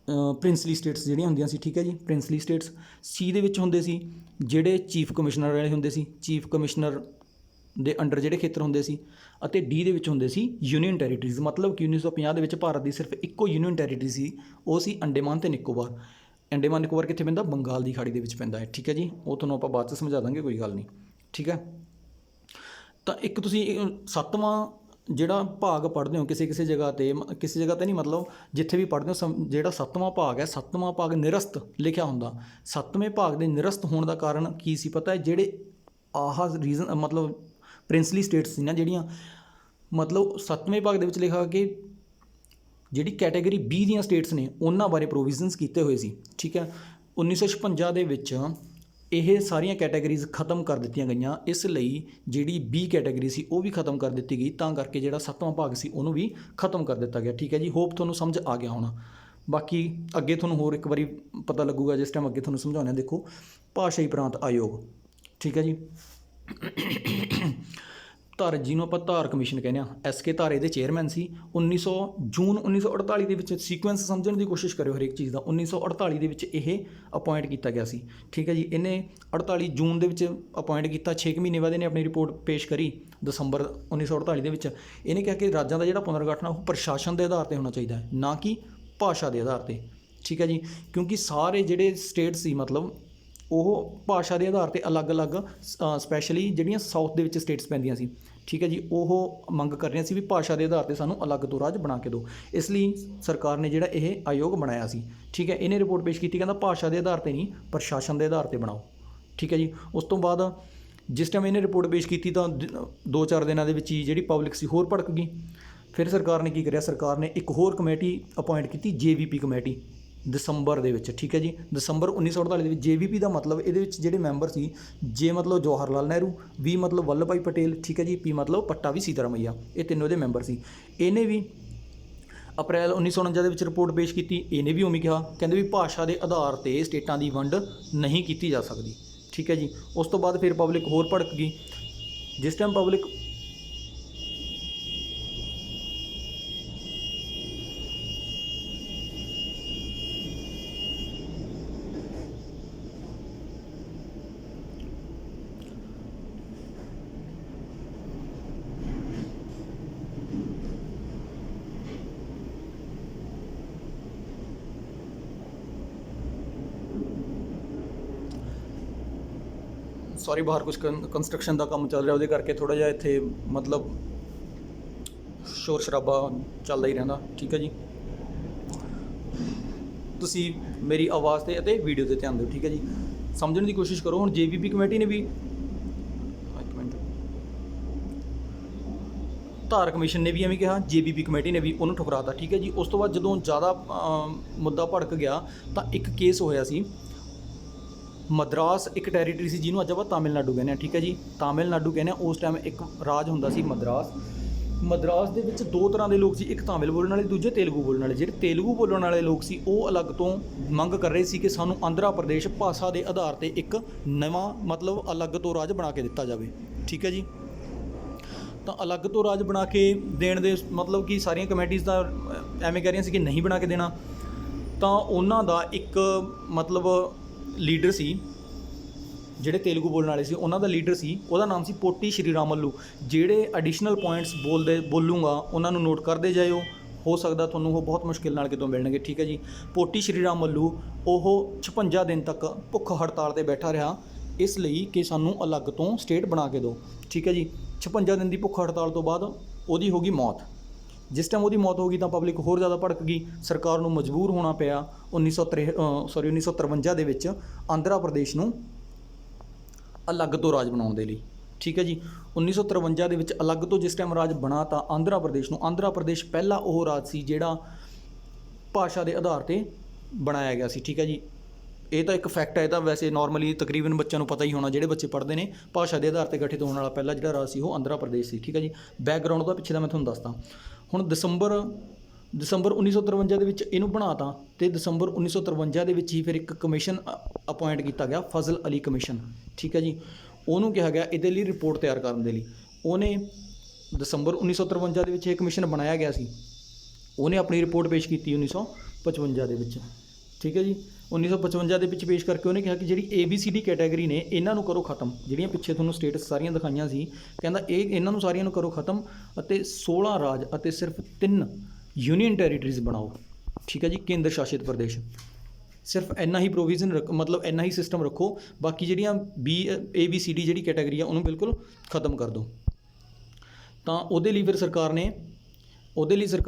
ਪ੍ਰਿੰਸਲੀ ਸਟੇਟਸ ਜਿਹੜੀਆਂ ਹੁੰਦੀਆਂ ਸੀ, ਠੀਕ ਹੈ ਜੀ, ਪ੍ਰਿੰਸਲੀ ਸਟੇਟਸ। C ਦੇ ਵਿੱਚ ਹੁੰਦੇ ਸੀ ਜਿਹੜੇ ਚੀਫ ਕਮਿਸ਼ਨਰ ਵਾਲੇ ਹੁੰਦੇ ਸੀ, ਚੀਫ ਕਮਿਸ਼ਨਰ ਦੇ ਅੰਡਰ ਜਿਹੜੇ ਖੇਤਰ ਹੁੰਦੇ ਸੀ। ਅਤੇ D ਦੇ ਵਿੱਚ ਹੁੰਦੇ ਸੀ ਯੂਨੀਅਨ ਟੈਰੀਟਰੀਜ਼। ਮਤਲਬ ਕਿ 1950 ਦੇ ਵਿੱਚ ਭਾਰਤ ਦੀ ਸਿਰਫ ਇੱਕੋ ਯੂਨੀਅਨ ਟੈਰੀਟਰੀ ਸੀ, ਉਹ ਸੀ ਅੰਡੇਮਾਨ ਅਤੇ ਨਿਕੋਬਾਰ। ਅੰਡੇਮਾਨ ਨਿਕੋਬਾਰ ਕਿੱਥੇ ਪੈਂਦਾ? ਬੰਗਾਲ ਦੀ ਖਾੜੀ ਦੇ ਵਿੱਚ ਪੈਂਦਾ ਹੈ, ਠੀਕ ਹੈ ਜੀ। ਉਹ ਤੁਹਾਨੂੰ ਆਪਾਂ ਬਾਅਦ 'ਚ ਸਮਝਾ ਦਾਂਗੇ, ਕੋਈ ਗੱਲ ਨਹੀਂ, ਠੀਕ ਹੈ। ਤਾਂ ਇੱਕ ਤੁਸੀਂ 7ਵਾਂ ਜਿਹੜਾ ਭਾਗ ਪੜ੍ਹਦੇ ਹੋ ਕਿਸੇ ਜਗ੍ਹਾ 'ਤੇ ਨਹੀਂ, ਮਤਲਬ ਜਿੱਥੇ ਵੀ ਪੜ੍ਹਦੇ ਹੋ, ਜਿਹੜਾ 7ਵਾਂ ਭਾਗ ਹੈ, 7ਵਾਂ ਭਾਗ ਨਿਰਸਤ ਲਿਖਿਆ ਹੁੰਦਾ। 7ਵੇਂ ਭਾਗ ਦੇ ਨਿਰਸਤ ਹੋਣ ਦਾ ਕਾਰਨ ਕੀ ਸੀ ਪਤਾ ਹੈ? ਜਿਹੜੇ ਰੀਜ਼ਨ ਮਤਲਬ ਪ੍ਰਿੰਸਲੀ ਸਟੇਟਸ ਸੀ ਨਾ ਜਿਹੜੀਆਂ, ਮਤਲਬ 7ਵੇਂ ਭਾਗ ਦੇ ਵਿੱਚ ਲਿਖਿਆ ਕਿ ਜਿਹੜੀ ਕੈਟਾਗਰੀ B ਦੀਆਂ ਸਟੇਟਸ ਨੇ ਉਹਨਾਂ ਬਾਰੇ ਪ੍ਰੋਵੀਜ਼ਨਸ ਕੀਤੇ ਹੋਏ ਸੀ। ਠੀਕ ਹੈ, 1956 ਦੇ ਵਿੱਚ ਇਹ ਸਾਰੀਆਂ ਕੈਟਾਗਰੀਜ਼ ਖਤਮ ਕਰ ਦਿੱਤੀਆਂ ਗਈਆਂ। ਇਸ ਲਈ ਜਿਹੜੀ B ਕੈਟਾਗਰੀ ਸੀ ਉਹ ਵੀ ਖਤਮ ਕਰ ਦਿੱਤੀ ਗਈ, ਤਾਂ ਕਰਕੇ ਜਿਹੜਾ 7ਵਾਂ ਭਾਗ ਸੀ ਉਹਨੂੰ ਵੀ ਖਤਮ ਕਰ ਦਿੱਤਾ ਗਿਆ। ਠੀਕ ਹੈ ਜੀ, ਹੋਪ ਤੁਹਾਨੂੰ ਸਮਝ ਆ ਗਿਆ ਹੋਣਾ। ਬਾਕੀ ਅੱਗੇ ਤੁਹਾਨੂੰ ਹੋਰ ਇੱਕ ਵਾਰੀ ਪਤਾ ਲੱਗੂਗਾ ਜਿਸ ਟਾਈਮ ਅੱਗੇ ਤੁਹਾਨੂੰ ਸਮਝਾਉਂਦੇ। ਦੇਖੋ, ਭਾਸ਼ਾਈ ਪ੍ਰਾਂਤ ਆਯੋਗ, ਠੀਕ ਹੈ ਜੀ, ਧਾਰ ਜਿਹਨੂੰ ਆਪਾਂ ਧਾਰ ਕਮਿਸ਼ਨ ਕਹਿੰਦੇ ਹਾਂ, SK ਧਾਰ ਇਹਦੇ ਚੇਅਰਮੈਨ ਸੀ। ਜੂਨ 1948 ਦੇ ਵਿੱਚ ਸੀਕੁਐਂਸ ਸਮਝਣ ਦੀ ਕੋਸ਼ਿਸ਼ ਕਰਿਓ ਹਰੇਕ ਚੀਜ਼ ਦਾ। 1948 ਦੇ ਵਿੱਚ ਇਹ ਅਪਾਇੰਟ ਕੀਤਾ ਗਿਆ ਸੀ। ਠੀਕ ਹੈ ਜੀ, ਇਹਨੇ 48 ਜੂਨ ਦੇ ਵਿੱਚ ਅਪਾਇੰਟ ਕੀਤਾ। 6 ਮਹੀਨੇ ਬਾਅਦ ਇਹਨੇ ਆਪਣੀ ਰਿਪੋਰਟ ਪੇਸ਼ ਕਰੀ ਦਸੰਬਰ 1948 ਦੇ ਵਿੱਚ। ਇਹਨੇ ਕਿਹਾ ਕਿ ਰਾਜਾਂ ਦਾ ਜਿਹੜਾ ਪੁਨਰਗਠਨ ਉਹ ਪ੍ਰਸ਼ਾਸਨ ਦੇ ਆਧਾਰ 'ਤੇ ਹੋਣਾ ਚਾਹੀਦਾ ਹੈ, ਨਾ ਕਿ ਭਾਸ਼ਾ ਦੇ ਆਧਾਰ 'ਤੇ। ਠੀਕ ਹੈ ਜੀ, ਕਿਉਂਕਿ ਸਾਰੇ ਜਿਹੜੇ ਸਟੇਟ ਸੀ ਮਤਲਬ ਉਹ ਭਾਸ਼ਾ ਦੇ ਆਧਾਰ 'ਤੇ ਅਲੱਗ-ਅਲੱਗ, ਸਪੈਸ਼ਲੀ ਜਿਹੜੀਆਂ ਸਾਊਥ ਦੇ ਵਿੱਚ ਸਟੇਟਸ ਪੈਂਦੀਆਂ ਸੀ। ਠੀਕ ਹੈ ਜੀ, ਉਹ ਮੰਗ ਕਰ ਰਹੀਆਂ ਸੀ ਵੀ ਭਾਸ਼ਾ ਦੇ ਆਧਾਰ 'ਤੇ ਸਾਨੂੰ ਅਲੱਗ ਤੋਂ ਰਾਜ ਬਣਾ ਕੇ ਦਿਓ। ਇਸ ਲਈ ਸਰਕਾਰ ਨੇ ਜਿਹੜਾ ਇਹ ਆਯੋਗ ਬਣਾਇਆ ਸੀ। ਠੀਕ ਹੈ, ਇਹਨੇ ਰਿਪੋਰਟ ਪੇਸ਼ ਕੀਤੀ, ਕਹਿੰਦਾ ਭਾਸ਼ਾ ਦੇ ਆਧਾਰ 'ਤੇ ਨਹੀਂ, ਪ੍ਰਸ਼ਾਸਨ ਦੇ ਆਧਾਰ 'ਤੇ ਬਣਾਓ। ਠੀਕ ਹੈ ਜੀ, ਉਸ ਤੋਂ ਬਾਅਦ ਜਿਸ ਟਾਈਮ ਇਹਨੇ ਰਿਪੋਰਟ ਪੇਸ਼ ਕੀਤੀ ਤਾਂ 2-4 ਦਿਨਾਂ ਦੇ ਵਿੱਚ ਹੀ ਜਿਹੜੀ ਪਬਲਿਕ ਸੀ ਹੋਰ ਭੜਕ ਗਈ। ਫਿਰ ਸਰਕਾਰ ਨੇ ਕੀ ਕਰਿਆ, ਸਰਕਾਰ ਨੇ ਇੱਕ ਹੋਰ ਕਮੇਟੀ ਅਪਾਇੰਟ ਕੀਤੀ, JVP ਕਮੇਟੀ, ਦਸੰਬਰ ਦੇ ਵਿੱਚ। ਠੀਕ ਹੈ ਜੀ, ਦਸੰਬਰ 1948 ਦੇ ਵਿੱਚ। JVP ਦਾ ਮਤਲਬ ਇਹਦੇ ਵਿੱਚ ਜਿਹੜੇ ਮੈਂਬਰ ਸੀ, J ਮਤਲਬ ਜਵਾਹਰ ਲਾਲ ਨਹਿਰੂ, V ਮਤਲਬ ਵੱਲਭ ਭਾਈ ਪਟੇਲ, ਠੀਕ ਹੈ ਜੀ, P ਮਤਲਬ ਪੱਟਾਭੀ ਸੀਤਾਰਮਈਆ, ਇਹ ਤਿੰਨੋਂ ਇਹਦੇ ਮੈਂਬਰ ਸੀ। ਇਹਨੇ ਵੀ ਅਪ੍ਰੈਲ 1949 ਦੇ ਵਿੱਚ ਰਿਪੋਰਟ ਪੇਸ਼ ਕੀਤੀ। ਇਹਨੇ ਵੀ ਉਵੇਂ ਕਿਹਾ, ਕਹਿੰਦੇ ਵੀ ਭਾਸ਼ਾ ਦੇ ਆਧਾਰ 'ਤੇ ਸਟੇਟਾਂ ਦੀ ਵੰਡ ਨਹੀਂ ਕੀਤੀ ਜਾ ਸਕਦੀ। ਠੀਕ ਹੈ ਜੀ, ਉਸ ਤੋਂ ਬਾਅਦ ਫਿਰ ਪਬਲਿਕ ਹੋਰ ਭੜਕ ਗਈ। ਜਿਸ ਟਾਈਮ ਪਬਲਿਕ ਸੌਰੀ ਬਾਹਰ ਕੁਝ ਕੰਸਟਰਕਸ਼ਨ ਦਾ ਕੰਮ ਚੱਲ ਰਿਹਾ, ਉਹਦੇ ਕਰਕੇ ਥੋੜ੍ਹਾ ਜਿਹਾ ਇੱਥੇ ਮਤਲਬ ਸ਼ੋਰ ਸ਼ਰਾਬਾ ਚੱਲਦਾ ਹੀ ਰਹਿੰਦਾ। ਠੀਕ ਹੈ ਜੀ, ਤੁਸੀਂ ਮੇਰੀ ਆਵਾਜ਼ 'ਤੇ ਅਤੇ ਵੀਡੀਓ 'ਤੇ ਧਿਆਨ ਦਿਓ। ਠੀਕ ਹੈ ਜੀ, ਸਮਝਣ ਦੀ ਕੋਸ਼ਿਸ਼ ਕਰੋ। ਹੁਣ JVP ਕਮੇਟੀ ਨੇ ਵੀ, ਧਾਰ ਕਮਿਸ਼ਨ ਨੇ ਵੀ ਐਵੇਂ ਕਿਹਾ, JVP ਕਮੇਟੀ ਨੇ ਵੀ ਉਹਨੂੰ ਠੁਕਰਾਤਾ। ਠੀਕ ਹੈ ਜੀ, ਉਸ ਤੋਂ ਬਾਅਦ ਜਦੋਂ ਜ਼ਿਆਦਾ ਮੁੱਦਾ ਭੜਕ ਗਿਆ ਤਾਂ ਇੱਕ ਕੇਸ ਹੋਇਆ ਸੀ। ਮਦਰਾਸ ਇੱਕ ਟੈਰੀਟਰੀ ਸੀ ਜਿਹਨੂੰ ਅੱਜ ਆਪਾਂ ਤਾਮਿਲਨਾਡੂ ਕਹਿੰਦੇ ਹਾਂ। ਠੀਕ ਹੈ ਜੀ, ਤਾਮਿਲਨਾਡੂ ਕਹਿੰਦੇ ਹਾਂ। ਉਸ ਟਾਈਮ ਇੱਕ ਰਾਜ ਹੁੰਦਾ ਸੀ ਮਦਰਾਸ। ਮਦਰਾਸ ਦੇ ਵਿੱਚ 2 ਤਰ੍ਹਾਂ ਦੇ ਲੋਕ ਸੀ, ਇੱਕ ਤਾਮਿਲ ਬੋਲਣ ਵਾਲੇ, ਦੂਜੇ ਤੇਲਗੂ ਬੋਲਣ ਵਾਲੇ। ਜਿਹੜੇ ਤੇਲਗੂ ਬੋਲਣ ਵਾਲੇ ਲੋਕ ਸੀ ਉਹ ਅਲੱਗ ਤੋਂ ਮੰਗ ਕਰ ਰਹੇ ਸੀ ਕਿ ਸਾਨੂੰ ਆਂਧਰਾ ਪ੍ਰਦੇਸ਼ ਭਾਸ਼ਾ ਦੇ ਆਧਾਰ 'ਤੇ ਇੱਕ ਨਵਾਂ ਮਤਲਬ ਅਲੱਗ ਤੋਂ ਰਾਜ ਬਣਾ ਕੇ ਦਿੱਤਾ ਜਾਵੇ। ਠੀਕ ਹੈ ਜੀ, ਤਾਂ ਅਲੱਗ ਤੋਂ ਰਾਜ ਬਣਾ ਕੇ ਦੇਣ ਦੇ ਮਤਲਬ ਕਿ ਸਾਰੀਆਂ ਕਮੇਟੀਜ਼ ਤਾਂ ਐਵੇਂ ਕਹਿ ਰਹੀਆਂ ਸੀ ਕਿ ਨਹੀਂ ਬਣਾ ਕੇ ਦੇਣਾ। ਤਾਂ ਉਹਨਾਂ ਦਾ ਇੱਕ ਮਤਲਬ ਲੀਡਰ ਸੀ, ਜਿਹੜੇ ਤੇਲਗੂ ਬੋਲਣ ਵਾਲੇ ਸੀ ਉਹਨਾਂ ਦਾ ਲੀਡਰ ਸੀ, ਉਹਦਾ ਨਾਮ ਸੀ ਪੋਟੀ ਸ਼੍ਰੀ ਰਾਮਲੂ। ਜਿਹੜੇ ਐਡੀਸ਼ਨਲ ਪੁਆਇੰਟਸ ਬੋਲੂੰਗਾ ਉਹਨਾਂ ਨੂੰ ਨੋਟ ਕਰਦੇ ਜਾਇਓ, ਹੋ ਸਕਦਾ ਤੁਹਾਨੂੰ ਉਹ ਬਹੁਤ ਮੁਸ਼ਕਿਲ ਨਾਲ ਕਿਤੋਂ ਮਿਲਣਗੇ। ਠੀਕ ਹੈ ਜੀ, ਪੋਟੀ ਸ਼੍ਰੀ ਰਾਮਲੂ ਉਹ 56 ਦਿਨ ਤੱਕ ਭੁੱਖ ਹੜਤਾਲ 'ਤੇ ਬੈਠਾ ਰਿਹਾ, ਇਸ ਲਈ ਕਿ ਸਾਨੂੰ ਅਲੱਗ ਤੋਂ ਸਟੇਟ ਬਣਾ ਕੇ ਦਿਓ। ਠੀਕ ਹੈ ਜੀ, 56 ਦਿਨ ਦੀ ਭੁੱਖ ਹੜਤਾਲ ਤੋਂ ਬਾਅਦ ਉਹਦੀ ਹੋ ਗਈ ਮੌਤ। ਜਿਸ ਟਾਈਮ ਉਹਦੀ ਮੌਤ ਹੋ ਗਈ ਤਾਂ ਪਬਲਿਕ ਹੋਰ ਜ਼ਿਆਦਾ ਭੜਕ ਗਈ। ਸਰਕਾਰ ਨੂੰ ਮਜਬੂਰ ਹੋਣਾ ਪਿਆ 1953 ਦੇ ਵਿੱਚ ਆਂਧਰਾ ਪ੍ਰਦੇਸ਼ ਨੂੰ ਅਲੱਗ ਤੋਂ ਰਾਜ ਬਣਾਉਣ ਦੇ ਲਈ। ਠੀਕ ਹੈ ਜੀ, 1953 ਦੇ ਵਿੱਚ ਅਲੱਗ ਤੋਂ ਜਿਸ ਟਾਈਮ ਰਾਜ ਬਣਾ ਤਾਂ ਆਂਧਰਾ ਪ੍ਰਦੇਸ਼ ਨੂੰ, ਆਂਧਰਾ ਪ੍ਰਦੇਸ਼ ਪਹਿਲਾ ਉਹ ਰਾਜ ਸੀ ਜਿਹੜਾ ਭਾਸ਼ਾ ਦੇ ਆਧਾਰ 'ਤੇ ਬਣਾਇਆ ਗਿਆ ਸੀ। ਠੀਕ ਹੈ ਜੀ, ਇਹ ਤਾਂ ਇੱਕ ਫੈਕਟ ਹੈ, ਇਹ ਤਾਂ ਵੈਸੇ ਨਾਰਮਲੀ ਤਕਰੀਬਨ ਬੱਚਿਆਂ ਨੂੰ ਪਤਾ ਹੀ ਹੋਣਾ, ਜਿਹੜੇ ਬੱਚੇ ਪੜ੍ਹਦੇ ਨੇ। ਭਾਸ਼ਾ ਦੇ ਆਧਾਰ 'ਤੇ ਗਠਿਤ ਹੋਣ ਵਾਲਾ ਪਹਿਲਾ ਜਿਹੜਾ ਰਾਜ ਸੀ ਉਹ ਆਂਧਰਾ ਪ੍ਰਦੇਸ਼ ਸੀ। ਠੀਕ ਹੈ ਜੀ, ਬੈਕਗਰਾਊਂਡ ਦਾ ਪਿੱਛੇ ਦਾ ਮੈਂ ਤੁਹਾਨੂੰ ਦੱਸਦਾ। ਹੁਣ ਦਸੰਬਰ 1953 ਦੇ ਵਿੱਚ ਇਹਨੂੰ ਬਣਾਤਾ ਅਤੇ ਦਸੰਬਰ 1953 ਦੇ ਵਿੱਚ ਹੀ ਫਿਰ ਇੱਕ ਕਮਿਸ਼ਨ ਅਪੁਆਇੰਟ ਕੀਤਾ ਗਿਆ, ਫਜ਼ਲ ਅਲੀ ਕਮਿਸ਼ਨ। ਠੀਕ ਹੈ ਜੀ, ਉਹਨੂੰ ਕਿਹਾ ਗਿਆ ਇਹਦੇ ਲਈ ਰਿਪੋਰਟ ਤਿਆਰ ਕਰਨ ਦੇ ਲਈ। ਉਹਨੇ ਦਸੰਬਰ 1953 ਦੇ ਵਿੱਚ ਇਹ ਕਮਿਸ਼ਨ ਬਣਾਇਆ ਗਿਆ ਸੀ। ਉਹਨੇ ਆਪਣੀ ਰਿਪੋਰਟ ਪੇਸ਼ ਕੀਤੀ 1955 ਦੇ ਵਿੱਚ। ਠੀਕ ਹੈ ਜੀ, 1955 ਦੇ ਵਿੱਚ ਪੇਸ਼ ਕਰਕੇ ਉਹਨੇ ਕਿਹਾ ਕਿ ਜਿਹੜੀ ABCD ਕੈਟਾਗਰੀ ਨੇ ਇਹਨਾਂ ਨੂੰ ਕਰੋ ਖ਼ਤਮ। ਜਿਹੜੀਆਂ ਪਿੱਛੇ ਤੁਹਾਨੂੰ ਸਟੇਟਸ ਸਾਰੀਆਂ ਦਿਖਾਈਆਂ ਸੀ, ਕਹਿੰਦਾ ਇਹਨਾਂ ਨੂੰ ਸਾਰੀਆਂ ਨੂੰ ਕਰੋ ਖ਼ਤਮ ਅਤੇ 16 ਰਾਜ ਅਤੇ ਸਿਰਫ 3 ਯੂਨੀਅਨ ਟੈਰੀਟਰੀਜ਼ ਬਣਾਓ। ਠੀਕ ਹੈ ਜੀ, ਕੇਂਦਰ ਸ਼ਾਸਿਤ ਪ੍ਰਦੇਸ਼। ਸਿਰਫ ਇੰਨਾ ਹੀ ਪ੍ਰੋਵੀਜ਼ਨ ਮਤਲਬ ਇੰਨਾ ਹੀ ਸਿਸਟਮ ਰੱਖੋ, ਬਾਕੀ ਜਿਹੜੀਆਂ ABCD ਜਿਹੜੀ ਕੈਟਾਗਰੀ ਆ ਉਹਨੂੰ ਬਿਲਕੁਲ ਖ਼ਤਮ ਕਰ ਦਿਓ। ਤਾਂ ਉਹਦੇ ਲਈ ਫਿਰ ਸਰਕਾਰ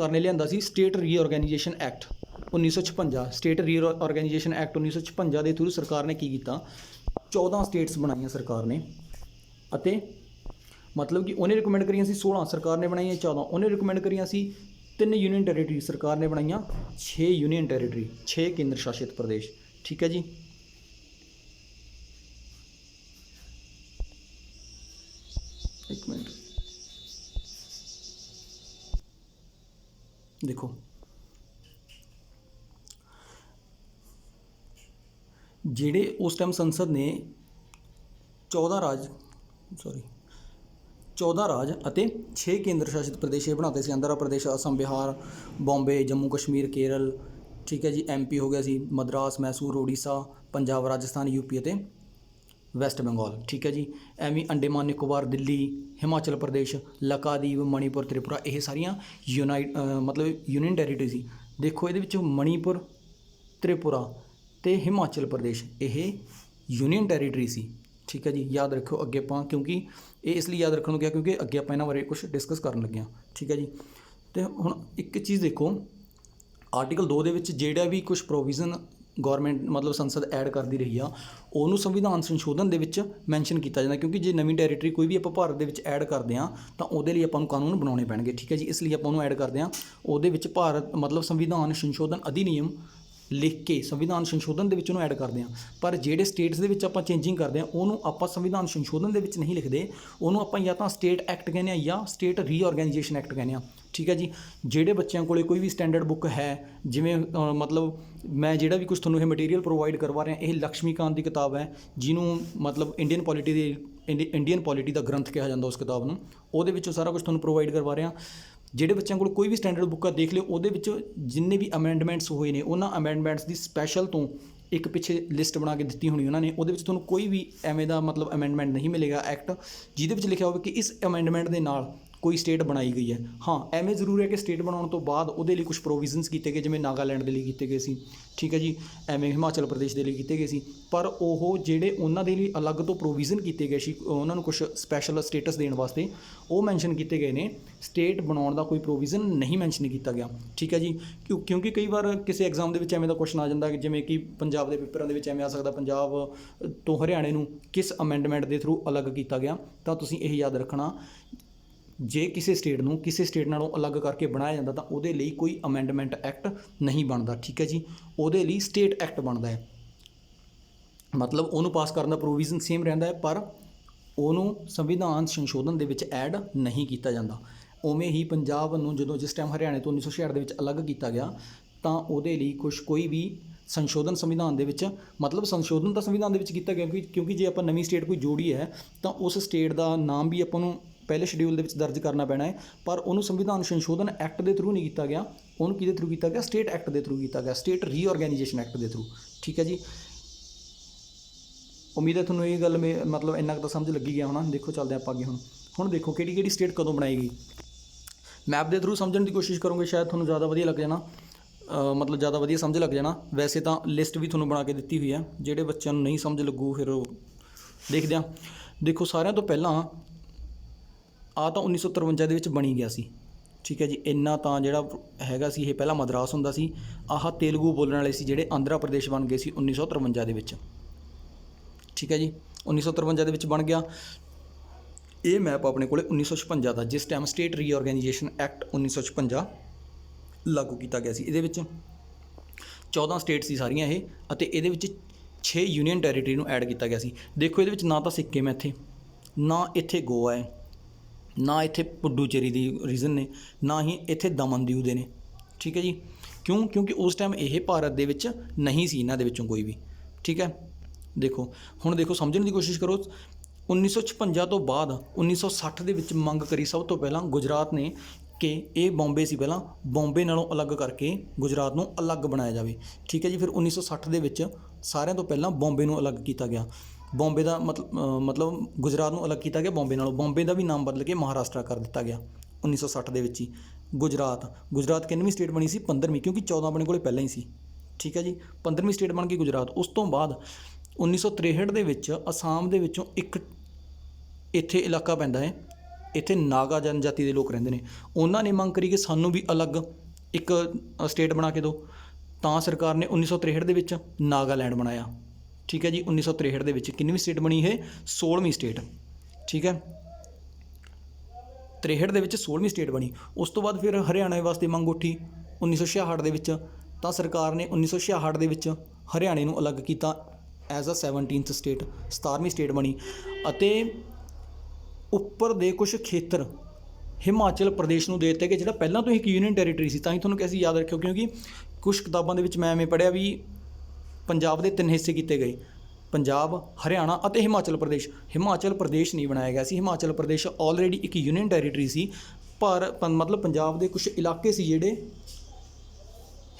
ਨੇ ਲਿਆਂਦਾ ਸੀ state reorganisation act 1956। State reorganisation act 1956 ਦੇ ਥਰੂ ਸਰਕਾਰ ਨੇ ਕੀ ਕੀਤਾ, 14 ਸਟੇਟਸ ਬਣਾਈਆਂ ਸਰਕਾਰ ਨੇ। ਅਤੇ ਮਤਲਬ ਕਿ ਉਹਨੇ ਰਿਕਮੈਂਡ ਕਰੀਆਂ ਸੀ 16, ਸਰਕਾਰ ਨੇ ਬਣਾਈਆਂ 14। ਉਹਨੇ ਰਿਕਮੈਂਡ ਕਰੀਆਂ ਸੀ 3 यूनियन टैरेटरी सरकार ने बनाई, 6 यूनियन टैरेटरी, 6 केंद्र शासित प्रदेश। ठीक है जी। एक मिनट देखो, ਜਿਹੜੇ उस टाइम संसद ने 14 राज ਅਤੇ 6 ਕੇਂਦਰ ਸ਼ਾਸਿਤ ਪ੍ਰਦੇਸ਼ ਇਹ ਬਣਾਤੇ ਸੀ। ਆਂਧਰਾ ਪ੍ਰਦੇਸ਼, ਅਸਮ, ਬਿਹਾਰ, ਬੰਬੇ, ਜੰਮੂ ਕਸ਼ਮੀਰ, ਕੇਰਲ। ਠੀਕ ਹੈ ਜੀ। MP ਹੋ ਗਿਆ ਸੀ ਮਦਰਾਸ, ਮੈਸੂਰ, ਉੜੀਸਾ, ਪੰਜਾਬ, ਰਾਜਸਥਾਨ, UP ਅਤੇ ਵੈਸਟ ਬੰਗਾਲ। ਠੀਕ ਹੈ ਜੀ। ਐਵੇਂ ਅੰਡੇਮਾਨ ਨਿਕੋਬਾਰ, ਦਿੱਲੀ, ਹਿਮਾਚਲ ਪ੍ਰਦੇਸ਼, ਲਕਾਦੀਪ, ਮਣੀਪੁਰ, ਤ੍ਰਿਪੁਰਾ, ਇਹ ਸਾਰੀਆਂ ਮਤਲਬ ਯੂਨੀਅਨ ਟੈਰੀਟਰੀ ਸੀ। ਦੇਖੋ ਇਹਦੇ ਵਿੱਚ ਮਣੀਪੁਰ, ਤ੍ਰਿਪੁਰਾ ਅਤੇ ਹਿਮਾਚਲ ਪ੍ਰਦੇਸ਼ ਇਹ ਯੂਨੀਅਨ ਟੈਰੀਟਰੀ ਸੀ। ਠੀਕ ਹੈ ਜੀ। ਯਾਦ ਰੱਖੋ ਅੱਗੇ ਆਪਾਂ, ਕਿਉਂਕਿ ਇਹ ਇਸ ਲਈ ਯਾਦ ਰੱਖਣ ਨੂੰ ਕਿਹਾ ਕਿਉਂਕਿ ਅੱਗੇ ਆਪਾਂ ਇਹਨਾਂ ਬਾਰੇ ਕੁਛ ਡਿਸਕਸ ਕਰਨ ਲੱਗੇ ਹਾਂ। ਠੀਕ ਹੈ ਜੀ। ਅਤੇ ਹੁਣ ਇੱਕ ਚੀਜ਼ ਦੇਖੋ, ਆਰਟੀਕਲ 2 ਦੇ ਵਿੱਚ ਜਿਹੜਾ ਵੀ ਕੁਛ ਪ੍ਰੋਵੀਜ਼ਨ ਗੌਰਮੈਂਟ ਮਤਲਬ ਸੰਸਦ ਐਡ ਕਰਦੀ ਰਹੀ ਆ, ਉਹਨੂੰ ਸੰਵਿਧਾਨ ਸੰਸ਼ੋਧਨ ਦੇ ਵਿੱਚ ਮੈਂਸ਼ਨ ਕੀਤਾ ਜਾਂਦਾ, ਕਿਉਂਕਿ ਜੇ ਨਵੀਂ ਟੈਰੀਟਰੀ ਕੋਈ ਵੀ ਆਪਾਂ ਭਾਰਤ ਦੇ ਵਿੱਚ ਐਡ ਕਰਦੇ ਹਾਂ ਤਾਂ ਉਹਦੇ ਲਈ ਆਪਾਂ ਨੂੰ ਕਾਨੂੰਨ ਬਣਾਉਣੇ ਪੈਣਗੇ। ਠੀਕ ਹੈ ਜੀ। ਇਸ ਲਈ ਆਪਾਂ ਉਹਨੂੰ ਐਡ ਕਰਦੇ ਹਾਂ। ਉਹਦੇ ਵਿੱਚ ਭਾਰਤ ਮਤਲਬ ਸੰਵਿਧਾਨ ਸੰਸ਼ੋਧਨ ਅਧਿਨਿਯਮ ਲਿਖ ਕੇ ਸੰਵਿਧਾਨ ਸੰਸ਼ੋਧਨ ਦੇ ਵਿੱਚ ਉਹਨੂੰ ਐਡ ਕਰਦੇ ਹਾਂ। ਪਰ ਜਿਹੜੇ ਸਟੇਟਸ ਦੇ ਵਿੱਚ ਆਪਾਂ ਚੇਂਜਿੰਗ ਕਰਦੇ ਹਾਂ ਉਹਨੂੰ ਆਪਾਂ ਸੰਵਿਧਾਨ ਸੰਸ਼ੋਧਨ ਦੇ ਵਿੱਚ ਨਹੀਂ ਲਿਖਦੇ, ਉਹਨੂੰ ਆਪਾਂ ਜਾਂ ਤਾਂ ਸਟੇਟ ਐਕਟ ਕਹਿੰਦੇ ਹਾਂ ਜਾਂ ਸਟੇਟ ਰੀਆਰਗੇਨਾਈਜੇਸ਼ਨ ਐਕਟ ਕਹਿੰਦੇ ਹਾਂ। ਠੀਕ ਹੈ ਜੀ। ਜਿਹੜੇ ਬੱਚਿਆਂ ਕੋਲੇ ਕੋਈ ਵੀ ਸਟੈਂਡਰਡ ਬੁੱਕ ਹੈ, ਜਿਵੇਂ ਮਤਲਬ ਮੈਂ ਜਿਹੜਾ ਵੀ ਕੁਛ ਤੁਹਾਨੂੰ ਇਹ ਮਟੀਰੀਅਲ ਪ੍ਰੋਵਾਈਡ ਕਰਵਾ ਰਿਹਾ, ਇਹ ਲਕਸ਼ਮੀਕਾਂਤ ਦੀ ਕਿਤਾਬ ਹੈ, ਜਿਹਨੂੰ ਮਤਲਬ ਇੰਡੀਅਨ ਪੋਲਿਟੀ ਦਾ ਗ੍ਰੰਥ ਕਿਹਾ ਜਾਂਦਾ ਉਸ ਕਿਤਾਬ ਨੂੰ। ਉਹਦੇ ਵਿੱਚੋਂ ਸਾਰਾ ਕੁਛ ਤੁਹਾਨੂੰ ਪ੍ਰੋਵਾਈਡ ਕਰਵਾ ਰਿਹਾ। ਜਿਹੜੇ ਬੱਚਿਆਂ ਕੋਲ ਕੋਈ ਵੀ ਸਟੈਂਡਰਡ ਬੁੱਕ ਆ ਦੇਖ ਲਿਓ, ਉਹਦੇ ਵਿੱਚ ਜਿੰਨੇ ਵੀ ਅਮੈਂਡਮੈਂਟਸ ਹੋਏ ਨੇ ਉਹਨਾਂ ਅਮੈਂਡਮੈਂਟਸ ਦੀ ਸਪੈਸ਼ਲ ਤੋਂ ਇੱਕ ਪਿੱਛੇ ਲਿਸਟ ਬਣਾ ਕੇ ਦਿੱਤੀ ਹੋਣੀ ਉਹਨਾਂ ਨੇ। ਉਹਦੇ ਵਿੱਚ ਤੁਹਾਨੂੰ ਕੋਈ ਵੀ ਐਵੇਂ ਦਾ ਮਤਲਬ ਅਮੈਂਡਮੈਂਟ ਨਹੀਂ ਮਿਲੇਗਾ ਐਕਟ ਜਿਹਦੇ ਵਿੱਚ ਲਿਖਿਆ ਹੋਵੇ ਕਿ ਇਸ ਅਮੈਂਡਮੈਂਟ ਦੇ ਨਾਲ ਕੋਈ ਸਟੇਟ ਬਣਾਈ ਗਈ ਹੈ। ਹਾਂ, ਐਵੇਂ ਜ਼ਰੂਰ ਹੈ ਕਿ ਸਟੇਟ ਬਣਾਉਣ ਤੋਂ ਬਾਅਦ ਉਹਦੇ ਲਈ ਕੁਛ ਪ੍ਰੋਵੀਜ਼ਨਸ ਕੀਤੇ ਗਏ, ਜਿਵੇਂ ਨਾਗਾਲੈਂਡ ਦੇ ਲਈ ਕੀਤੇ ਗਏ ਸੀ। ਠੀਕ ਹੈ ਜੀ। ਐਵੇਂ ਹਿਮਾਚਲ ਪ੍ਰਦੇਸ਼ ਦੇ ਲਈ ਕੀਤੇ ਗਏ ਸੀ। ਪਰ ਉਹ ਜਿਹੜੇ ਉਹਨਾਂ ਦੇ ਲਈ ਅਲੱਗ ਤੋਂ ਪ੍ਰੋਵੀਜ਼ਨ ਕੀਤੇ ਗਏ ਸੀ, ਉਹਨਾਂ ਨੂੰ ਕੁਛ ਸਪੈਸ਼ਲ ਸਟੇਟਸ ਦੇਣ ਵਾਸਤੇ ਉਹ ਮੈਂਸ਼ਨ ਕੀਤੇ ਗਏ ਨੇ। ਸਟੇਟ ਬਣਾਉਣ ਦਾ ਕੋਈ ਪ੍ਰੋਵੀਜ਼ਨ ਨਹੀਂ ਮੈਂਸ਼ਨ ਕੀਤਾ ਗਿਆ। ਠੀਕ ਹੈ ਜੀ। ਕਿਉਂਕਿ ਕਈ ਵਾਰ ਕਿਸੇ ਐਗਜ਼ਾਮ ਦੇ ਵਿੱਚ ਐਵੇਂ ਦਾ ਕੁਐਸਚਨ ਆ ਜਾਂਦਾ, ਜਿਵੇਂ ਕਿ ਪੰਜਾਬ ਦੇ ਪੇਪਰਾਂ ਦੇ ਵਿੱਚ ਐਵੇਂ ਆ ਸਕਦਾ, ਪੰਜਾਬ ਤੋਂ ਹਰਿਆਣੇ ਨੂੰ ਕਿਸ ਅਮੈਂਡਮੈਂਟ ਦੇ ਥਰੂ ਅਲੱਗ ਕੀਤਾ ਗਿਆ। ਤਾਂ ਤੁਸੀਂ ਇਹ ਯਾਦ ਰੱਖਣਾ, ਜੇ ਕਿਸੇ ਸਟੇਟ ਨੂੰ ਕਿਸੇ ਸਟੇਟ ਨਾਲੋਂ ਅਲੱਗ ਕਰਕੇ ਬਣਾਇਆ ਜਾਂਦਾ ਤਾਂ ਉਹਦੇ ਲਈ ਕੋਈ ਅਮੈਂਡਮੈਂਟ ਐਕਟ ਨਹੀਂ ਬਣਦਾ। ਠੀਕ ਹੈ ਜੀ। ਉਹਦੇ ਲਈ ਸਟੇਟ ਐਕਟ ਬਣਦਾ ਹੈ। ਮਤਲਬ ਉਹਨੂੰ ਪਾਸ ਕਰਨ ਦਾ ਪ੍ਰੋਵੀਜ਼ਨ ਸੇਮ ਰਹਿੰਦਾ ਹੈ, ਪਰ ਉਹਨੂੰ ਸੰਵਿਧਾਨ ਸੰਸ਼ੋਧਨ ਦੇ ਵਿੱਚ ਐਡ ਨਹੀਂ ਕੀਤਾ ਜਾਂਦਾ। ਉਵੇਂ ਹੀ ਪੰਜਾਬ ਨੂੰ ਜਦੋਂ ਜਿਸ ਟਾਈਮ ਹਰਿਆਣੇ ਤੋਂ 1966 ਦੇ ਵਿੱਚ ਅਲੱਗ ਕੀਤਾ ਗਿਆ ਤਾਂ ਉਹਦੇ ਲਈ ਕੋਈ ਵੀ ਸੰਸ਼ੋਧਨ ਸੰਵਿਧਾਨ ਦੇ ਵਿੱਚ ਮਤਲਬ ਸੰਸ਼ੋਧਨ ਤਾਂ ਸੰਵਿਧਾਨ ਦੇ ਵਿੱਚ ਕੀਤਾ ਗਿਆ, ਕਿਉਂਕਿ ਜੇ ਆਪਾਂ ਨਵੀਂ ਸਟੇਟ ਕੋਈ ਜੋੜੀ ਹੈ ਤਾਂ ਉਸ ਸਟੇਟ ਦਾ ਨਾਮ ਵੀ ਆਪਾਂ ਨੂੰ ਪਹਿਲੇ ਸ਼ਡਿਊਲ ਦੇ ਵਿੱਚ ਦਰਜ ਕਰਨਾ ਪੈਣਾ ਹੈ। ਪਰ ਉਹਨੂੰ ਸੰਵਿਧਾਨ ਸੰਸ਼ੋਧਨ ਐਕਟ ਦੇ ਥਰੂ ਨਹੀਂ ਕੀਤਾ ਗਿਆ, ਉਹਨੂੰ ਕਿਹਦੇ ਥਰੂ ਕੀਤਾ ਗਿਆ? ਸਟੇਟ ਐਕਟ ਦੇ ਥਰੂ ਕੀਤਾ ਗਿਆ, ਸਟੇਟ ਰੀਆਰਗੇਨਾਈਜੇਸ਼ਨ ਐਕਟ ਦੇ ਥਰੂ। ਠੀਕ ਹੈ ਜੀ। ਉਮੀਦ ਹੈ ਤੁਹਾਨੂੰ ਇਹ ਗੱਲ ਮਤਲਬ ਇੰਨਾ ਕੁ ਤਾਂ ਸਮਝ ਲੱਗੀ ਗਿਆ ਹੋਣਾ। ਦੇਖੋ ਚੱਲਦੇ ਆਪਾਂ ਅੱਗੇ। ਹੁਣ ਦੇਖੋ ਕਿਹੜੀ ਸਟੇਟ ਕਦੋਂ ਬਣਾਈ ਗਈ। ਮੈਪ ਦੇ ਥਰੂ ਸਮਝਣ ਦੀ ਕੋਸ਼ਿਸ਼ ਕਰੋਗੇ, ਸ਼ਾਇਦ ਤੁਹਾਨੂੰ ਜ਼ਿਆਦਾ ਵਧੀਆ ਲੱਗ ਜਾਣਾ, ਮਤਲਬ ਜ਼ਿਆਦਾ ਵਧੀਆ ਸਮਝ ਲੱਗ ਜਾਣਾ। ਵੈਸੇ ਤਾਂ ਲਿਸਟ ਵੀ ਤੁਹਾਨੂੰ ਬਣਾ ਕੇ ਦਿੱਤੀ ਹੋਈ ਹੈ, ਜਿਹੜੇ ਬੱਚਿਆਂ ਨੂੰ ਨਹੀਂ ਸਮਝ ਲੱਗੂ ਫਿਰ ਉਹ ਦੇਖਦੇ ਹਾਂ। ਦੇਖੋ ਸਾਰਿਆਂ ਤੋਂ ਪਹਿਲਾਂ ਆ ਤਾਂ 1953 ਦੇ ਵਿੱਚ ਬਣੀ ਗਿਆ ਸੀ। ਠੀਕ ਹੈ ਜੀ। ਇੰਨਾ ਤਾਂ ਜਿਹੜਾ ਹੈਗਾ ਸੀ ਇਹ ਪਹਿਲਾਂ ਮਦਰਾਸ ਹੁੰਦਾ ਸੀ। ਆਹ ਤੇਲਗੂ ਬੋਲਣ ਵਾਲੇ ਸੀ ਜਿਹੜੇ ਆਂਧਰਾ ਪ੍ਰਦੇਸ਼ ਬਣ ਗਏ ਸੀ 1953 ਦੇ ਵਿੱਚ। ਠੀਕ ਹੈ ਜੀ। 1953 ਦੇ ਵਿੱਚ ਬਣ ਗਿਆ। ਇਹ ਮੈਪ ਆਪਣੇ ਕੋਲ 1956 ਦਾ, ਜਿਸ ਟਾਈਮ ਸਟੇਟ ਰੀਆਰਗੇਨਾਈਜੇਸ਼ਨ ਐਕਟ 1956 ਲਾਗੂ ਕੀਤਾ ਗਿਆ ਸੀ। ਇਹਦੇ ਵਿੱਚ 14 ਸਟੇਟ ਸੀ ਸਾਰੀਆਂ ਇਹ, ਅਤੇ ਇਹਦੇ ਵਿੱਚ 6 ਯੂਨੀਅਨ ਟੈਰੀਟਰੀ ਨੂੰ ਐਡ ਕੀਤਾ ਗਿਆ ਸੀ। ਦੇਖੋ ਇਹਦੇ ਵਿੱਚ ਨਾ ਤਾਂ ਸਿੱਕਿਮ ਹੈ ਇੱਥੇ, ਨਾ ਇੱਥੇ ਗੋਆ ਹੈ, ਨਾ ਇੱਥੇ ਪੁਡੂਚੇਰੀ ਦੀ ਰੀਜਨ ਨੇ, ਨਾ ਹੀ ਇੱਥੇ ਦਮਨ ਦੀਊ ਦੇ ਨੇ। ਠੀਕ ਹੈ ਜੀ। ਕਿਉਂਕਿ ਉਸ ਟਾਈਮ ਇਹ ਭਾਰਤ ਦੇ ਵਿੱਚ ਨਹੀਂ ਸੀ ਇਹਨਾਂ ਦੇ ਵਿੱਚੋਂ ਕੋਈ ਵੀ। ਠੀਕ ਹੈ। ਹੁਣ ਦੇਖੋ ਸਮਝਣ ਦੀ ਕੋਸ਼ਿਸ਼ ਕਰੋ। 1956 ਤੋਂ ਬਾਅਦ 1960 ਦੇ ਵਿੱਚ ਮੰਗ ਕਰੀ ਸਭ ਤੋਂ ਪਹਿਲਾਂ ਗੁਜਰਾਤ ਨੇ ਕਿ ਇਹ ਬੰਬੇ ਸੀ ਪਹਿਲਾਂ, ਬੰਬੇ ਨਾਲੋਂ ਅਲੱਗ ਕਰਕੇ ਗੁਜਰਾਤ ਨੂੰ ਅਲੱਗ ਬਣਾਇਆ ਜਾਵੇ। ਠੀਕ ਹੈ ਜੀ। ਫਿਰ 1960 ਦੇ ਵਿੱਚ ਸਾਰਿਆਂ ਤੋਂ ਪਹਿਲਾਂ ਬੰਬੇ ਨੂੰ ਅਲੱਗ ਕੀਤਾ ਗਿਆ। ਬੰਬੇ ਦਾ ਮਤਲਬ ਗੁਜਰਾਤ ਨੂੰ ਅਲੱਗ ਕੀਤਾ ਗਿਆ ਬੰਬੇ ਨਾਲੋਂ। ਬੰਬੇ ਦਾ ਵੀ ਨਾਮ ਬਦਲ ਕੇ ਮਹਾਰਾਸ਼ਟਰ ਕਰ ਦਿੱਤਾ ਗਿਆ 1960 ਦੇ ਵਿੱਚ ਹੀ। ਗੁਜਰਾਤ ਕਿੰਨਵੀਂ ਸਟੇਟ ਬਣੀ ਸੀ? 15ਵੀਂ, ਕਿਉਂਕਿ 14 ਆਪਣੇ ਕੋਲ ਪਹਿਲਾਂ ਹੀ ਸੀ। ਠੀਕ ਹੈ ਜੀ। 15ਵੀਂ ਸਟੇਟ ਬਣ ਗਈ ਗੁਜਰਾਤ। ਉਸ ਤੋਂ ਬਾਅਦ 1963 ਦੇ ਵਿੱਚ ਅਸਾਮ ਦੇ ਵਿੱਚੋਂ ਇੱਕ ਇੱਥੇ ਇਲਾਕਾ ਪੈਂਦਾ ਹੈ, ਇੱਥੇ ਨਾਗਾ ਜਨਜਾਤੀ ਦੇ ਲੋਕ ਰਹਿੰਦੇ ਨੇ। ਉਹਨਾਂ ਨੇ ਮੰਗ ਕਰੀ ਕਿ ਸਾਨੂੰ ਵੀ ਅਲੱਗ ਇੱਕ ਸਟੇਟ ਬਣਾ ਕੇ ਦਿਓ, ਤਾਂ ਸਰਕਾਰ ਨੇ 1963 ਦੇ ਵਿੱਚ ਨਾਗਾਲੈਂਡ ਬਣਾਇਆ। ਠੀਕ ਹੈ ਜੀ। 1963 ਦੇ ਵਿੱਚ ਕਿੰਨਵੀਂ ਸਟੇਟ ਬਣੀ ਇਹ? 16ਵੀਂ ਸਟੇਟ। ਠੀਕ ਹੈ। 63 ਦੇ ਵਿੱਚ 16ਵੀਂ ਸਟੇਟ ਬਣੀ। ਉਸ ਤੋਂ ਬਾਅਦ ਫਿਰ ਹਰਿਆਣਾ ਵਾਸਤੇ ਮੰਗ ਉੱਠੀ 1966 ਦੇ ਵਿੱਚ, ਤਾਂ ਸਰਕਾਰ ਨੇ 1966 ਦੇ ਵਿੱਚ ਹਰਿਆਣੇ ਨੂੰ ਅਲੱਗ ਕੀਤਾ ਐਜ਼ ਅ 17th ਸਟੇਟ, 17ਵੀਂ ਸਟੇਟ ਬਣੀ। ਅਤੇ ਉੱਪਰ ਦੇ ਕੁਝ ਖੇਤਰ ਹਿਮਾਚਲ ਪ੍ਰਦੇਸ਼ ਨੂੰ ਦੇ ਦਿੱਤੇ ਗਏ, ਜਿਹੜਾ ਪਹਿਲਾਂ ਤੋਂ ਹੀ ਇੱਕ ਯੂਨੀਅਨ ਟੈਰੀਟਰੀ ਸੀ। ਤਾਂ ਹੀ ਤੁਹਾਨੂੰ ਕਿਹਾ ਸੀ ਯਾਦ ਰੱਖਿਓ, ਕਿਉਂਕਿ ਕੁਛ ਕਿਤਾਬਾਂ ਦੇ ਵਿੱਚ ਮੈਂ ਐਵੇਂ ਪੜ੍ਹਿਆ ਵੀ ਪੰਜਾਬ ਦੇ 3 ਹਿੱਸੇ ਕੀਤੇ ਗਏ, ਪੰਜਾਬ, ਹਰਿਆਣਾ ਅਤੇ ਹਿਮਾਚਲ ਪ੍ਰਦੇਸ਼। ਹਿਮਾਚਲ ਪ੍ਰਦੇਸ਼ ਨਹੀਂ ਬਣਾਇਆ ਗਿਆ ਸੀ, ਹਿਮਾਚਲ ਪ੍ਰਦੇਸ਼ ਆਲਰੇਡੀ ਇੱਕ ਯੂਨੀਅਨ ਟੈਰੀਟਰੀ ਸੀ, ਪਰ ਮਤਲਬ ਪੰਜਾਬ ਦੇ ਕੁਝ ਇਲਾਕੇ ਸੀ ਜਿਹੜੇ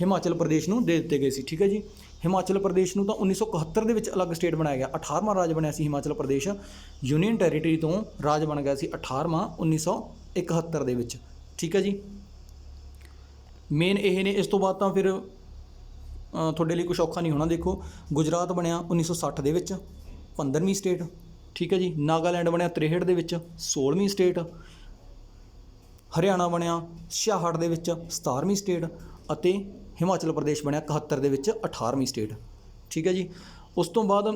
ਹਿਮਾਚਲ ਪ੍ਰਦੇਸ਼ ਨੂੰ ਦੇ ਦਿੱਤੇ ਗਏ ਸੀ। ਠੀਕ ਹੈ ਜੀ। ਹਿਮਾਚਲ ਪ੍ਰਦੇਸ਼ ਨੂੰ ਤਾਂ 1971 ਦੇ ਵਿੱਚ ਅਲੱਗ ਸਟੇਟ ਬਣਾਇਆ ਗਿਆ, 18ਵਾਂ ਰਾਜ ਬਣਿਆ ਸੀ ਹਿਮਾਚਲ ਪ੍ਰਦੇਸ਼, ਯੂਨੀਅਨ ਟੈਰੀਟਰੀ ਤੋਂ ਰਾਜ ਬਣ ਗਿਆ ਸੀ 18ਵਾਂ 1971 ਦੇ ਵਿੱਚ। ਠੀਕ ਹੈ ਜੀ। ਮੇਨ ਇਹ ਨੇ। ਇਸ ਤੋਂ ਬਾਅਦ ਤਾਂ ਫਿਰ ਤੁਹਾਡੇ ਲਈ ਕੁਛ ਔਖਾ ਨਹੀਂ ਹੋਣਾ। ਦੇਖੋ, ਗੁਜਰਾਤ ਬਣਿਆ 1960 ਦੇ ਵਿੱਚ, 15ਵੀਂ ਸਟੇਟ। ਠੀਕ ਹੈ ਜੀ। ਨਾਗਾਲੈਂਡ ਬਣਿਆ 63 ਦੇ ਵਿੱਚ, 16ਵੀਂ ਸਟੇਟ। ਹਰਿਆਣਾ ਬਣਿਆ 66 ਦੇ ਵਿੱਚ, 17ਵੀਂ ਸਟੇਟ। ਅਤੇ ਹਿਮਾਚਲ ਪ੍ਰਦੇਸ਼ ਬਣਿਆ 71 ਦੇ ਵਿੱਚ, 18ਵੀਂ ਸਟੇਟ। ਠੀਕ ਹੈ ਜੀ। ਉਸ ਤੋਂ ਬਾਅਦ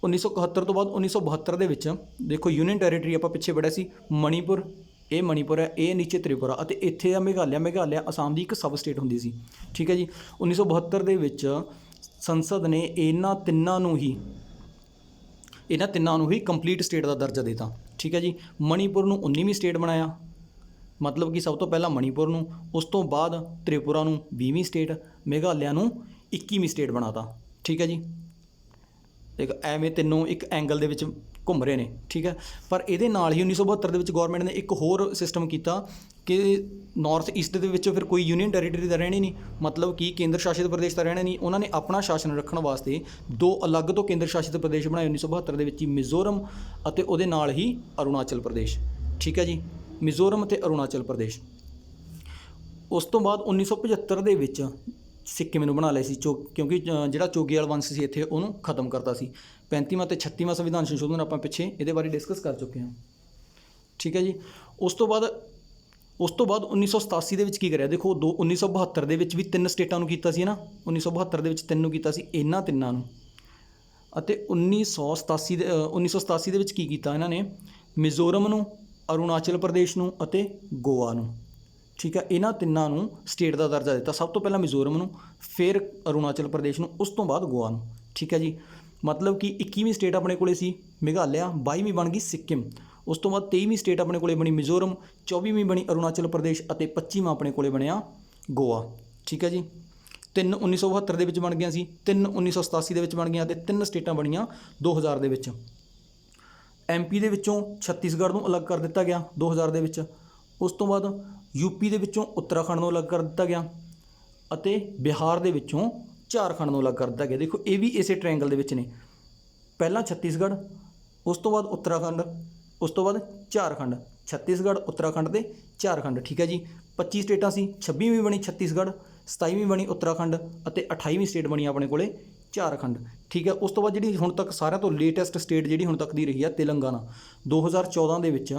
1971 ਤੋਂ ਬਾਅਦ 1972 ਦੇ ਵਿੱਚ ਦੇਖੋ ਯੂਨੀਅਨ ਟੈਰੀਟਰੀ ਆਪਾਂ ਪਿੱਛੇ ਪੜ੍ਹਿਆ ਸੀ, ਮਣੀਪੁਰ, ਇਹ ਮਣੀਪੁਰ ਹੈ, ਇਹ ਨੀਚੇ ਤ੍ਰਿਪੁਰਾ ਅਤੇ ਇੱਥੇ ਆ ਮੇਘਾਲਿਆ। ਮੇਘਾਲਿਆ ਅਸਾਮ ਦੀ ਇੱਕ ਸਬ ਸਟੇਟ ਹੁੰਦੀ ਸੀ। ਠੀਕ ਹੈ ਜੀ। 1972 ਦੇ ਵਿੱਚ ਸੰਸਦ ਨੇ ਇਹਨਾਂ ਤਿੰਨਾਂ ਨੂੰ ਹੀ ਕੰਪਲੀਟ ਸਟੇਟ ਦਾ ਦਰਜਾ ਦਿੱਤਾ। ਠੀਕ ਹੈ ਜੀ। ਮਣੀਪੁਰ ਨੂੰ 19ਵੀਂ ਸਟੇਟ ਬਣਾਇਆ, ਮਤਲਬ ਕਿ ਸਭ ਤੋਂ ਪਹਿਲਾਂ ਮਣੀਪੁਰ ਨੂੰ, ਉਸ ਤੋਂ ਬਾਅਦ ਤ੍ਰਿਪੁਰਾ ਨੂੰ 20ਵੀਂ ਸਟੇਟ, ਮੇਘਾਲਿਆ ਨੂੰ 21ਵੀਂ ਸਟੇਟ ਬਣਾਤਾ। ਠੀਕ ਹੈ ਜੀ। ਦੇਖ ਐਵੇਂ ਤਿੰਨੋਂ ਇੱਕ ਐਂਗਲ ਦੇ ਵਿੱਚ ਘੁੰਮ ਰਹੇ ਨੇ। ਠੀਕ ਹੈ। ਪਰ ਇਹਦੇ ਨਾਲ ਹੀ 1972 ਦੇ ਵਿੱਚ ਗੌਰਮੈਂਟ ਨੇ ਇੱਕ ਹੋਰ ਸਿਸਟਮ ਕੀਤਾ ਕਿ ਨਾਰਥ ਈਸਟ ਦੇ ਵਿੱਚ ਫਿਰ ਕੋਈ ਯੂਨੀਅਨ ਟੈਰੀਟਰੀ ਤਾਂ ਰਹਿਣੀ ਨਹੀਂ, ਮਤਲਬ ਕਿ ਕੇਂਦਰ ਸ਼ਾਸਿਤ ਪ੍ਰਦੇਸ਼ ਤਾਂ ਰਹਿਣਾ ਨਹੀਂ। ਉਹਨਾਂ ਨੇ ਆਪਣਾ ਸ਼ਾਸਨ ਰੱਖਣ ਵਾਸਤੇ 2 ਅਲੱਗ ਤੋਂ ਕੇਂਦਰ ਸ਼ਾਸਿਤ ਪ੍ਰਦੇਸ਼ ਬਣਾਏ 1972 ਦੇ ਵਿੱਚ ਹੀ, ਮਿਜ਼ੋਰਮ ਅਤੇ ਉਹਦੇ ਨਾਲ ਹੀ ਅਰੁਣਾਚਲ ਪ੍ਰਦੇਸ਼। ਠੀਕ ਹੈ ਜੀ। ਮਿਜ਼ੋਰਮ ਅਤੇ ਅਰੁਣਾਚਲ ਪ੍ਰਦੇਸ਼। ਉਸ ਤੋਂ ਬਾਅਦ 1975 ਦੇ ਵਿੱਚ ਸਿੱਕਿਮ ਨੂੰ ਬਣਾ ਲਿਆ ਸੀ, ਕਿਉਂਕਿ ਜਿਹੜਾ ਚੋਗੀਵਾਲ ਵੰਸ਼ ਸੀ ਇੱਥੇ ਉਹਨੂੰ ਖਤਮ ਕਰਤਾ ਸੀ। 35ਵਾਂ ਅਤੇ 36ਵਾਂ ਸੰਵਿਧਾਨ ਸੰਸ਼ੋਧਨ ਆਪਾਂ ਪਿੱਛੇ ਇਹਦੇ ਬਾਰੇ ਡਿਸਕਸ ਕਰ ਚੁੱਕੇ ਹਾਂ। ਠੀਕ ਹੈ ਜੀ। ਉਸ ਤੋਂ ਬਾਅਦ 1987 ਦੇ ਵਿੱਚ ਕੀ ਕਰਿਆ? ਦੇਖੋ 1972 ਦੇ ਵਿੱਚ ਵੀ 3 ਸਟੇਟਾਂ ਨੂੰ ਕੀਤਾ ਸੀ ਨਾ, 1972 ਦੇ ਵਿੱਚ 3 ਨੂੰ ਕੀਤਾ ਸੀ, ਇਹਨਾਂ ਤਿੰਨਾਂ ਨੂੰ। ਅਤੇ 1987 ਦੇ ਵਿੱਚ ਕੀ ਕੀਤਾ ਇਹਨਾਂ ਨੇ? ਮਿਜ਼ੋਰਮ ਨੂੰ, ਅਰੁਣਾਚਲ ਪ੍ਰਦੇਸ਼ ਨੂੰ ਅਤੇ ਗੋਆ ਨੂੰ। ਠੀਕ ਹੈ। ਇਹਨਾਂ ਤਿੰਨਾਂ ਨੂੰ ਸਟੇਟ ਦਾ ਦਰਜਾ ਦਿੱਤਾ। ਸਭ ਤੋਂ ਪਹਿਲਾਂ ਮਿਜ਼ੋਰਮ ਨੂੰ, ਫਿਰ ਅਰੁਣਾਚਲ ਪ੍ਰਦੇਸ਼ ਨੂੰ, ਉਸ ਤੋਂ ਬਾਅਦ ਗੋਆ ਨੂੰ। ਠੀਕ ਹੈ ਜੀ। ਮਤਲਬ ਕਿ 21ਵੀਂ ਸਟੇਟ ਆਪਣੇ ਕੋਲੇ ਸੀ ਮੇਘਾਲਿਆ, 22ਵੀਂ ਬਣ ਗਈ ਸਿੱਕਿਮ, ਉਸ ਤੋਂ ਬਾਅਦ 23ਵੀਂ ਸਟੇਟ ਆਪਣੇ ਕੋਲੇ ਬਣੀ ਮਿਜ਼ੋਰਮ, 24ਵੀਂ ਬਣੀ ਅਰੁਣਾਚਲ ਪ੍ਰਦੇਸ਼ ਅਤੇ 25ਵਾਂ ਆਪਣੇ ਕੋਲੇ ਬਣਿਆ ਗੋਆ। ਠੀਕ ਹੈ ਜੀ। 3 1972 ਦੇ ਵਿੱਚ ਬਣ ਗਈਆਂ ਸੀ, 3 1987 ਦੇ ਵਿੱਚ ਬਣ ਗਈਆਂ ਅਤੇ 3 ਸਟੇਟਾਂ ਬਣੀਆਂ 2000 ਦੇ ਵਿੱਚ। MP ਦੇ ਵਿੱਚੋਂ ਛੱਤੀਸਗੜ੍ਹ ਨੂੰ ਅਲੱਗ ਕਰ ਦਿੱਤਾ ਗਿਆ 2000 ਦੇ ਵਿੱਚ। ਉਸ ਤੋਂ ਬਾਅਦ UP ਦੇ ਵਿੱਚੋਂ ਉੱਤਰਾਖੰਡ ਨੂੰ ਅਲੱਗ ਕਰ ਦਿੱਤਾ ਗਿਆ ਅਤੇ ਬਿਹਾਰ ਦੇ ਵਿੱਚੋਂ ਝਾਰਖੰਡ ਨੂੰ ਅਲੱਗ ਕਰ ਦਿੱਤਾ ਗਿਆ। ਦੇਖੋ ਇਹ ਵੀ ਇਸੇ ਟ੍ਰਾਇੰਗਲ ਦੇ ਵਿੱਚ ਨੇ, ਪਹਿਲਾਂ ਛੱਤੀਸਗੜ੍ਹ, ਉਸ ਤੋਂ ਬਾਅਦ ਉੱਤਰਾਖੰਡ, ਉਸ ਤੋਂ ਬਾਅਦ ਝਾਰਖੰਡ। ਛੱਤੀਸਗੜ੍ਹ, ਉੱਤਰਾਖੰਡ ਅਤੇ ਝਾਰਖੰਡ। ਠੀਕ ਹੈ ਜੀ। 25 ਸਟੇਟਾਂ ਸੀ, 26ਵੀਂ ਬਣੀ ਛੱਤੀਸਗੜ੍ਹ, 27ਵੀਂ ਬਣੀ ਉੱਤਰਾਖੰਡ ਅਤੇ 28ਵੀਂ ਸਟੇਟ ਬਣੀ ਆਪਣੇ ਕੋਲੇ ਝਾਰਖੰਡ। ਠੀਕ ਹੈ। ਉਸ ਤੋਂ ਬਾਅਦ ਜਿਹੜੀ ਹੁਣ ਤੱਕ ਸਾਰਿਆਂ ਤੋਂ ਲੇਟੈਸਟ ਸਟੇਟ ਜਿਹੜੀ ਹੁਣ ਤੱਕ ਦੀ ਰਹੀ ਆ, ਤੇਲੰਗਾਨਾ। 2014 ਦੇ ਵਿੱਚ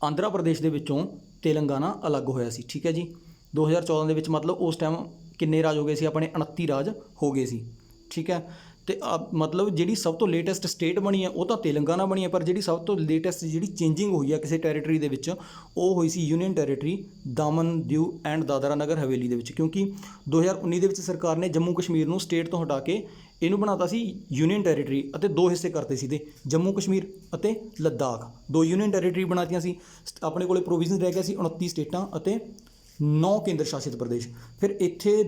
ਆਂਧਰਾ ਪ੍ਰਦੇਸ਼ ਦੇ ਵਿੱਚੋਂ ਤੇਲੰਗਾਨਾ ਅਲੱਗ ਹੋਇਆ ਸੀ। ਠੀਕ ਹੈ ਜੀ। 2014 ਦੇ ਵਿੱਚ ਮਤਲਬ ਉਸ ਟਾਈਮ ਕਿੰਨੇ ਰਾਜ ਹੋ ਗਏ ਸੀ ਆਪਣੇ? 29 ਰਾਜ ਹੋ ਗਏ ਸੀ। ਠੀਕ ਹੈ। ਅਤੇ ਮਤਲਬ ਜਿਹੜੀ ਸਭ ਤੋਂ ਲੇਟੈਸਟ ਸਟੇਟ ਬਣੀ ਹੈ ਉਹ ਤਾਂ ਤੇਲੰਗਾਨਾ ਬਣੀ ਹੈ, ਪਰ ਜਿਹੜੀ ਸਭ ਤੋਂ ਲੇਟੈਸਟ ਜਿਹੜੀ ਚੇਂਜਿੰਗ ਹੋਈ ਹੈ ਕਿਸੇ ਟੈਰੀਟਰੀ ਦੇ ਵਿੱਚ ਉਹ ਹੋਈ ਸੀ union territory Daman, Diu and Dadra Nagar Haveli ਦੇ ਵਿੱਚ। ਕਿਉਂਕਿ 2019 ਦੇ ਵਿੱਚ ਸਰਕਾਰ ਨੇ ਜੰਮੂ ਕਸ਼ਮੀਰ ਨੂੰ ਸਟੇਟ ਤੋਂ ਹਟਾ ਕੇ ਇਹਨੂੰ ਬਣਾਤਾ ਸੀ ਯੂਨੀਅਨ ਟੈਰੀਟਰੀ ਅਤੇ 2 ਹਿੱਸੇ ਕਰਤੇ ਸੀ, ਤੇ ਜੰਮੂ ਕਸ਼ਮੀਰ ਅਤੇ ਲੱਦਾਖ 2 ਯੂਨੀਅਨ ਟੈਰੀਟਰੀ ਬਣਾਤੀਆਂ ਸੀ। ਆਪਣੇ ਕੋਲੇ ਪ੍ਰੋਵੀਜ਼ਨ ਰਹਿ ਗਿਆ ਸੀ 29 ਸਟੇਟਾਂ ਅਤੇ 9 ਕੇਂਦਰ ਸ਼ਾਸਿਤ ਪ੍ਰਦੇਸ਼। ਫਿਰ ਇੱਥੇ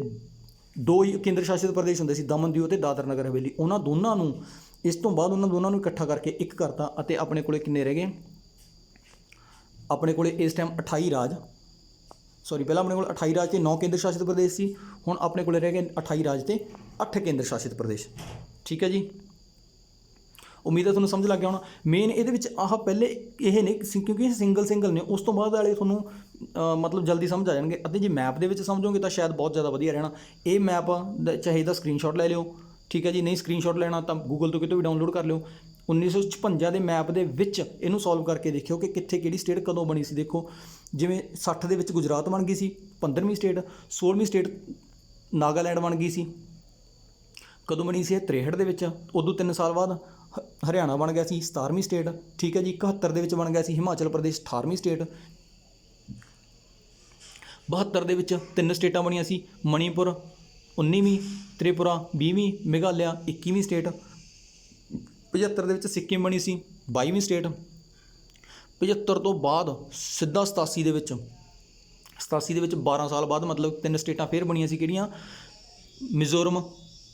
2 ਕੇਂਦਰ ਸ਼ਾਸਿਤ ਪ੍ਰਦੇਸ਼ ਹੁੰਦੇ ਸੀ, ਦਮਨ, ਦਿਊ ਅਤੇ ਦਾਦਰਾ ਨਗਰ ਹਵੇਲੀ। ਉਹਨਾਂ ਦੋਨਾਂ ਨੂੰ ਇਸ ਤੋਂ ਬਾਅਦ ਉਹਨਾਂ ਦੋਨਾਂ ਨੂੰ ਇਕੱਠਾ ਕਰਕੇ ਇੱਕ ਕਰਤਾ ਅਤੇ ਆਪਣੇ ਕੋਲੇ ਕਿੰਨੇ ਰਹਿ ਗਏ? ਆਪਣੇ ਕੋਲੇ ਇਸ ਟਾਈਮ 28 ਰਾਜ, ਪਹਿਲਾਂ ਆਪਣੇ ਕੋਲ 28 ਰਾਜ ਅਤੇ 9 ਕੇਂਦਰ ਸ਼ਾਸਿਤ ਪ੍ਰਦੇਸ਼ ਸੀ। ਹੁਣ ਆਪਣੇ ਕੋਲੇ ਰਹਿ ਗਏ 28 ਰਾਜ ਅਤੇ 8 ਕੇਂਦਰ ਸ਼ਾਸਿਤ ਪ੍ਰਦੇਸ਼। ਠੀਕ ਹੈ ਜੀ। ਉਮੀਦ ਹੈ ਤੁਹਾਨੂੰ ਸਮਝ ਲੱਗ ਗਿਆ ਹੋਣਾ। ਮੇਨ ਇਹਦੇ ਵਿੱਚ ਆਹ ਪਹਿਲੇ ਇਹ ਨੇ ਕਿਉਂਕਿ ਇਹ ਸਿੰਗਲ ਨੇ, ਉਸ ਤੋਂ ਬਾਅਦ ਵਾਲੇ ਤੁਹਾਨੂੰ ਮਤਲਬ ਜਲਦੀ ਸਮਝ ਆ ਜਾਣਗੇ। ਅਤੇ ਜੇ ਮੈਪ ਦੇ ਵਿੱਚ ਸਮਝੋਗੇ ਤਾਂ ਸ਼ਾਇਦ ਬਹੁਤ ਜ਼ਿਆਦਾ ਵਧੀਆ ਰਹਿਣਾ। ਇਹ ਮੈਪ ਚਾਹੇ ਇਹਦਾ ਸਕਰੀਨਸ਼ਾਟ ਲੈ ਲਿਓ। ਠੀਕ ਹੈ ਜੀ। ਨਹੀਂ ਸਕਰੀਨਸ਼ਾਟ ਲੈਣਾ ਤਾਂ ਗੂਗਲ ਤੋਂ ਕਿਤੋਂ ਵੀ ਡਾਊਨਲੋਡ ਕਰ ਲਿਓ। 1956 ਦੇ ਮੈਪ ਦੇ ਵਿੱਚ ਇਹਨੂੰ ਸੋਲਵ ਕਰਕੇ ਦੇਖਿਓ ਕਿ ਕਿੱਥੇ ਕਿਹੜੀ ਸਟੇਟ ਕਦੋਂ ਬਣੀ ਸੀ। ਦੇਖੋ ਜਿਵੇਂ 60 ਦੇ ਵਿੱਚ ਗੁਜਰਾਤ ਬਣ ਗਈ ਸੀ 15ਵੀਂ ਸਟੇਟ, 16ਵੀਂ ਸਟੇਟ ਨਾਗਾਲੈਂਡ ਬਣ ਗਈ ਸੀ, ਕਦੋਂ ਬਣੀ ਸੀ ਇਹ 63 ਦੇ ਵਿੱਚ। ਉਦੋਂ 3 ਸਾਲ ਬਾਅਦ ਹਰਿਆਣਾ ਬਣ ਗਿਆ ਸੀ 17ਵੀਂ ਸਟੇਟ, ਠੀਕ ਹੈ ਜੀ। 71 ਦੇ ਵਿੱਚ ਬਣ ਗਿਆ ਸੀ ਹਿਮਾਚਲ ਪ੍ਰਦੇਸ਼ 18ਵੀਂ ਸਟੇਟ। 72 ਦੇ ਵਿੱਚ 3 ਸਟੇਟਾਂ ਬਣੀਆਂ ਸੀ, ਮਣੀਪੁਰ 19ਵੀਂ, ਤ੍ਰਿਪੁਰਾ 20ਵੀਂ, ਮੇਘਾਲਿਆ 21ਵੀਂ ਸਟੇਟ। 75 ਦੇ ਵਿੱਚ ਸਿੱਕਿਮ ਬਣੀ ਸੀ 22ਵੀਂ ਸਟੇਟ। 75 ਤੋਂ ਬਾਅਦ ਸਿੱਧਾ 87 ਦੇ ਵਿੱਚ 12 ਸਾਲ ਬਾਅਦ ਮਤਲਬ 3 ਸਟੇਟਾਂ ਫਿਰ ਬਣੀਆਂ ਸੀ, ਕਿਹੜੀਆਂ? ਮਿਜ਼ੋਰਮ